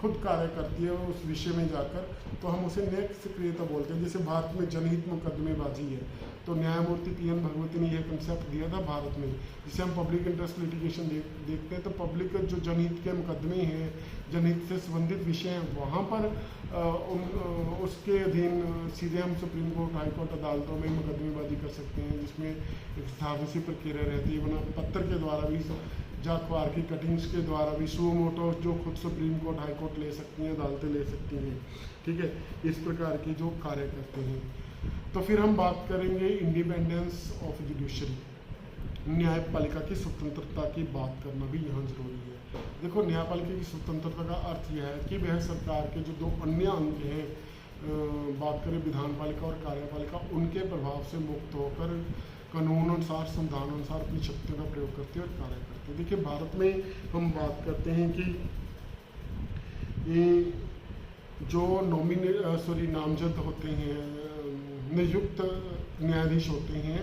खुद कार्य करती है उस विषय में जाकर, तो हम उसे न्यायिक सक्रियता बोलते हैं। जैसे भारत में जनहित मुकदमेबाजी है, तो न्यायमूर्ति पी.एन. भगवती ने यह कंसेप्ट दिया था भारत में, जिसे हम पब्लिक इंटरेस्ट लिटिगेशन देखते हैं। तो पब्लिक जो जनहित के मुकदमे हैं, जनहित से संबंधित विषय हैं, वहाँ पर उसके अधीन सीधे हम सुप्रीम कोर्ट, हाई कोर्ट अदालतों में मुकदमेबाजी कर सकते हैं, जिसमें एक साजिशी प्रक्रिया रहती है। वरना पत्र के द्वारा भी, या अखबार की कटिंग्स के द्वारा भी सुओ मोटो जो खुद सुप्रीम कोर्ट, हाई कोर्ट ले सकती हैं, अदालतें ले सकती हैं। ठीक है, इस प्रकार की जो कार्य करते हैं। तो फिर हम बात करेंगे इंडिपेंडेंस ऑफ जुडिशरी, न्यायपालिका की स्वतंत्रता की बात करना भी यहाँ जरूरी है। देखो, न्यायपालिका की स्वतंत्रता का अर्थ यह है कि वह सरकार के जो दो अन्य अंग हैं, बात करें विधानपालिका और कार्यपालिका, उनके प्रभाव से मुक्त होकर कानून अनुसार, संविधान अनुसार अपनी शक्तियों का प्रयोग करते हैं और कार्य करते हैं। देखिए, भारत में हम बात करते हैं कि जो नामजद होते हैं, नियुक्त न्यायाधीश होते हैं,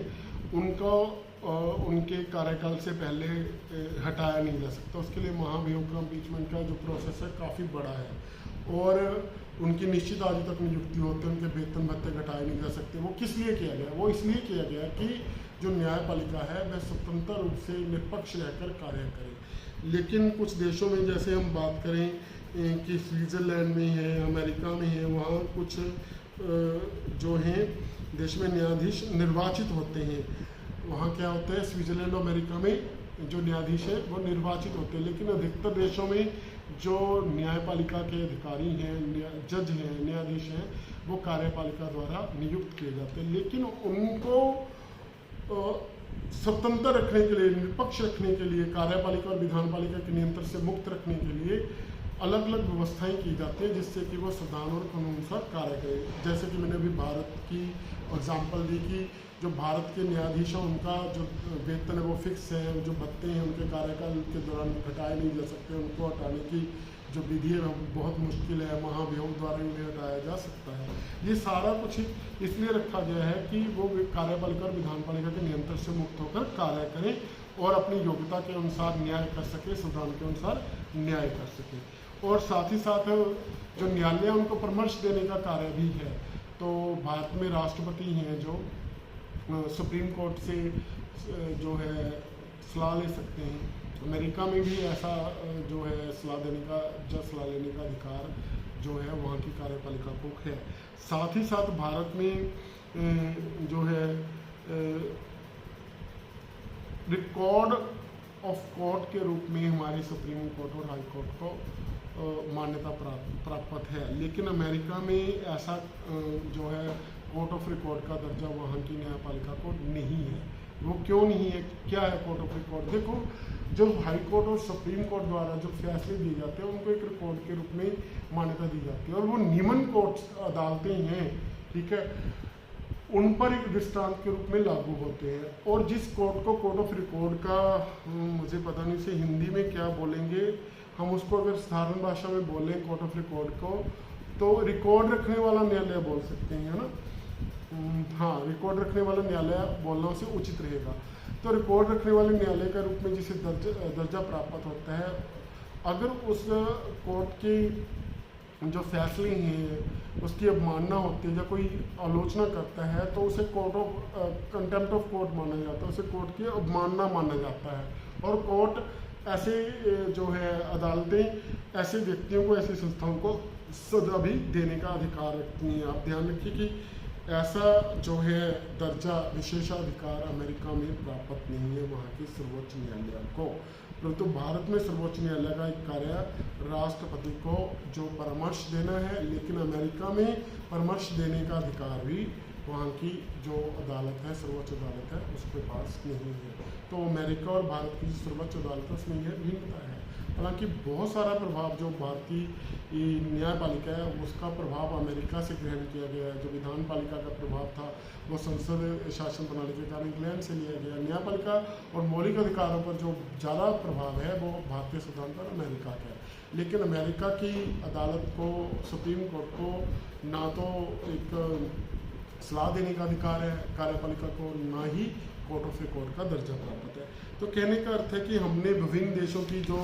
उनको उनके कार्यकाल से पहले हटाया नहीं जा सकता। उसके लिए महाभियोग का इम्पीचमेंट का जो प्रोसेस है काफ़ी बड़ा है, और उनकी निश्चित आयु तक नियुक्ति होती है, उनके वेतन भत्ते घटाए नहीं जा सकते। वो किस लिए किया गया? वो इसलिए किया गया कि जो न्यायपालिका है वह स्वतंत्र रूप से निष्पक्ष रहकर कार्य करे। लेकिन कुछ देशों में, जैसे हम बात करें कि स्विट्ज़रलैंड में है, अमेरिका में है, वहाँ कुछ जो हैं देश में न्यायाधीश निर्वाचित होते हैं। वहाँ क्या होता है, स्विट्ज़रलैंड और अमेरिका में जो न्यायाधीश है वो निर्वाचित होते हैं। लेकिन अधिकतर देशों में जो न्यायपालिका के अधिकारी हैं, जज हैं, न्यायाधीश हैं, वो कार्यपालिका द्वारा नियुक्त किए जाते हैं। लेकिन उनको स्वतंत्र रखने के लिए, निष्पक्ष रखने के लिए, कार्यपालिका और विधानपालिका के नियंत्रण से मुक्त रखने के लिए अलग अलग व्यवस्थाएं की जाती हैं, जिससे कि वो संविधान और कानून अनुसार कार्य करें। जैसे कि मैंने अभी भारत की एग्जाम्पल दी कि जो भारत के न्यायाधीश हैं उनका जो वेतन है वो फिक्स है, जो भत्ते हैं उनके कार्यकाल के दौरान घटाए नहीं जा सकते, उनको हटाने की जो विधि है बहुत मुश्किल है, महाभियोग द्वारा इन्हें हटाया जा सकता है। ये सारा कुछ इसलिए रखा गया है कि वो कार्यपालिका और विधानपालिका के नियंत्रण से मुक्त होकर कार्य करें और अपनी योग्यता के अनुसार न्याय कर सके, संविधान के अनुसार न्याय कर सके। और साथ ही साथ जो न्यायालय उनको परामर्श देने का कार्य भी है। तो भारत में राष्ट्रपति हैं जो सुप्रीम कोर्ट से जो है सलाह ले सकते हैं। अमेरिका में भी ऐसा जो है सलाह लेने का अधिकार जो है वहाँ की कार्यपालिका को है। साथ ही साथ भारत में जो है रिकॉर्ड ऑफ कोर्ट के रूप में हमारे सुप्रीम कोर्ट और हाई कोर्ट को मान्यता प्राप्त है। लेकिन अमेरिका में ऐसा जो है कोर्ट ऑफ रिकॉर्ड का दर्जा वहाँ की न्यायपालिका को नहीं है। वो क्यों नहीं है? क्या है कोर्ट ऑफ रिकॉर्ड? देखो, जो हाई कोर्ट और सुप्रीम कोर्ट द्वारा जो फैसले दिए जाते हैं उनको एक रिकॉर्ड के रूप में मान्यता दी जाती है, और वो नियमन कोर्ट अदालतें हैं, ठीक है, उन पर एक दृष्टांत के रूप में लागू होते हैं। और जिस कोर्ट को कोर्ट ऑफ रिकॉर्ड का मुझे पता नहीं से हिंदी में क्या बोलेंगे, हम उसको अगर साधारण भाषा में बोलें कोर्ट ऑफ रिकॉर्ड को, तो रिकॉर्ड रखने वाला न्यायालय बोल सकते हैं, है ना? हाँ, रिकॉर्ड रखने वाला न्यायालय बोलना से उचित रहेगा। तो रिकॉर्ड रखने वाले न्यायालय के रूप में जिसे दर्जा प्राप्त होता है, अगर उस कोर्ट के जो फैसले हैं उसकी अवमानना होती है या कोई आलोचना करता है, तो उसे court of contempt of court माना जाता है, उसे कोर्ट की अवमानना माना जाता है। और कोर्ट ऐसे जो है अदालतें ऐसे व्यक्तियों को, ऐसी संस्थाओं को सजा भी देने का अधिकार रखती हैं। आप ध्यान रखिए कि ऐसा जो है दर्जा विशेषाधिकार अमेरिका में प्राप्त नहीं है वहाँ के सर्वोच्च न्यायालय को, परंतु भारत में सर्वोच्च न्यायालय का एक कार्य राष्ट्रपति को जो परामर्श देना है, लेकिन अमेरिका में परामर्श देने का अधिकार भी वहाँ की जो अदालत है, सर्वोच्च अदालत है, उसके पास नहीं है। तो अमेरिका और भारत की जो सर्वोच्च अदालत है उसमें यह भिन्नता है। हालांकि बहुत सारा प्रभाव जो भारतीय न्यायपालिका है उसका प्रभाव अमेरिका से ग्रहण किया गया है। जो विधान पालिका का प्रभाव था वो संसद शासन प्रणाली के कारण इंग्लैंड से लिया गया। न्यायपालिका और मौलिक अधिकारों पर जो ज़्यादा प्रभाव है वो भारतीय संविधान पर अमेरिका का है। लेकिन अमेरिका की अदालत को, सुप्रीम कोर्ट को ना तो एक सलाह देने का अधिकार है कार्यपालिका को, ना ही कोर्ट ऑफ कोर्ट का दर्जा प्राप्त है। तो कहने का अर्थ है कि हमने विभिन्न देशों की जो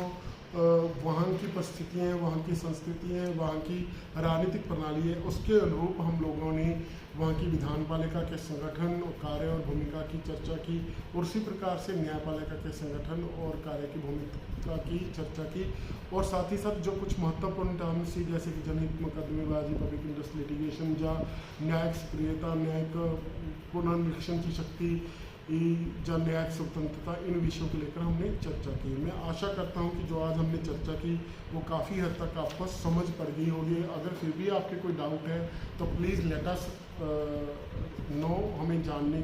वहाँ की परिस्थितियाँ हैं, वहाँ की संस्कृति है, वहाँ की राजनीतिक प्रणाली है, उसके अनुरूप हम लोगों ने वहाँ की विधान पालिका के संगठन और कार्य और भूमिका की चर्चा की, और उसी प्रकार से न्यायपालिका के संगठन और कार्य की भूमिका की चर्चा की, और साथ ही साथ जो कुछ महत्वपूर्ण टर्म्स थी जैसे कि जनहित मुकदमेबाजी, पब्लिक इंटरेस्ट लिटिगेशन, या न्यायिक सक्रियता, न्यायिक पुनर्निरीक्षण की शक्ति, जन न्यायिक स्वतंत्रता, इन विषयों को लेकर हमने चर्चा की। मैं आशा करता हूं कि जो आज हमने चर्चा की वो काफ़ी हद तक आपको समझ पड़ गई होगी। अगर फिर भी आपके कोई डाउट है तो प्लीज़ लेट अस नो, हमें जानने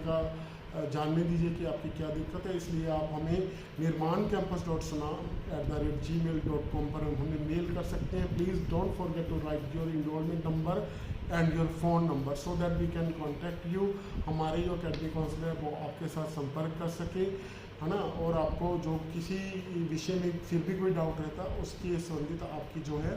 दीजिए कि आपकी क्या दिक्कत है। इसलिए आप हमें nirmancampus.sunam@gmail.com पर हमें मेल कर सकते हैं। Please don't forget to write your enrolment number and your phone number so that we can contact you. हमारे जो अकेडमिक काउंसलर है वो आपके साथ संपर्क कर सके, है ना, और आपको जो किसी विषय में फिर भी कोई डाउट रहता है उसके संबंधित आपकी जो है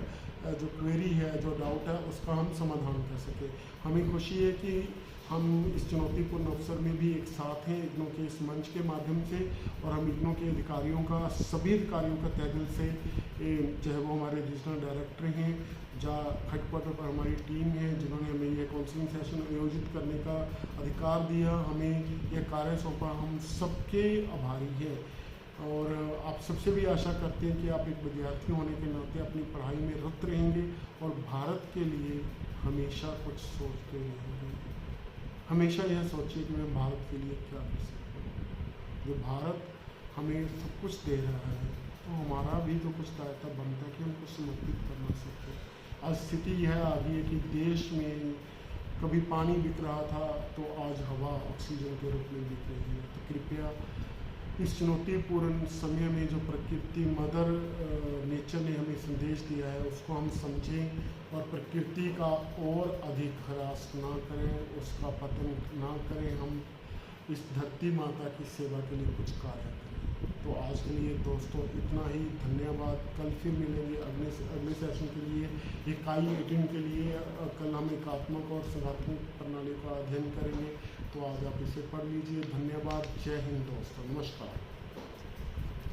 जो क्वेरी है, जो डाउट है, उसका हम समाधान कर सके। हमें खुशी है कि हम इस चुनौतीपूर्ण अवसर में भी एक साथ हैं इग्नू के इस मंच के माध्यम से, और हम इग्नू के अधिकारियों का, सभी अधिकारियों का तहे दिल से, चाहे वो हमारे रीजनल डायरेक्टर हैं, जहाँ हेडक्वार्टर पर हमारी टीम है जिन्होंने हमें यह काउंसलिंग सेशन आयोजित करने का अधिकार दिया, हमें यह कार्य सौंपा, हम सबके आभारी हैं। और आप सबसे भी आशा करते हैं कि आप एक विद्यार्थी होने के नाते अपनी पढ़ाई में रत रहेंगे और भारत के लिए हमेशा कुछ सोचते रहेंगे। हमेशा यह सोचिए कि मैं भारत के लिए क्या कर सकता हूँ। जो भारत हमें सब कुछ दे रहा है तो हमारा भी तो कुछ दायित्व बनता है कि हम कुछ समर्पित करना सकते हैं। आज स्थिति यह आ गई है कि देश में कभी पानी बिक रहा था तो आज हवा ऑक्सीजन के रूप में बिक रही है। तो कृपया इस चुनौतीपूर्ण समय में जो प्रकृति मदर नेचर ने हमें संदेश दिया है उसको हम समझें और प्रकृति का और अधिक ह्रास ना करें, उसका पतन ना करें। हम इस धरती माता की सेवा के लिए कुछ कार्य करें। तो आज के लिए दोस्तों इतना ही, धन्यवाद। कल फिर मिलेंगे अगले सेशन के लिए, इकाई 18 के लिए। कल हम एकात्मक और संघात्मक प्रणाली का अध्ययन करेंगे, तो आज आप इसे पढ़ लीजिए। धन्यवाद। जय हिंद दोस्तों, नमस्कार।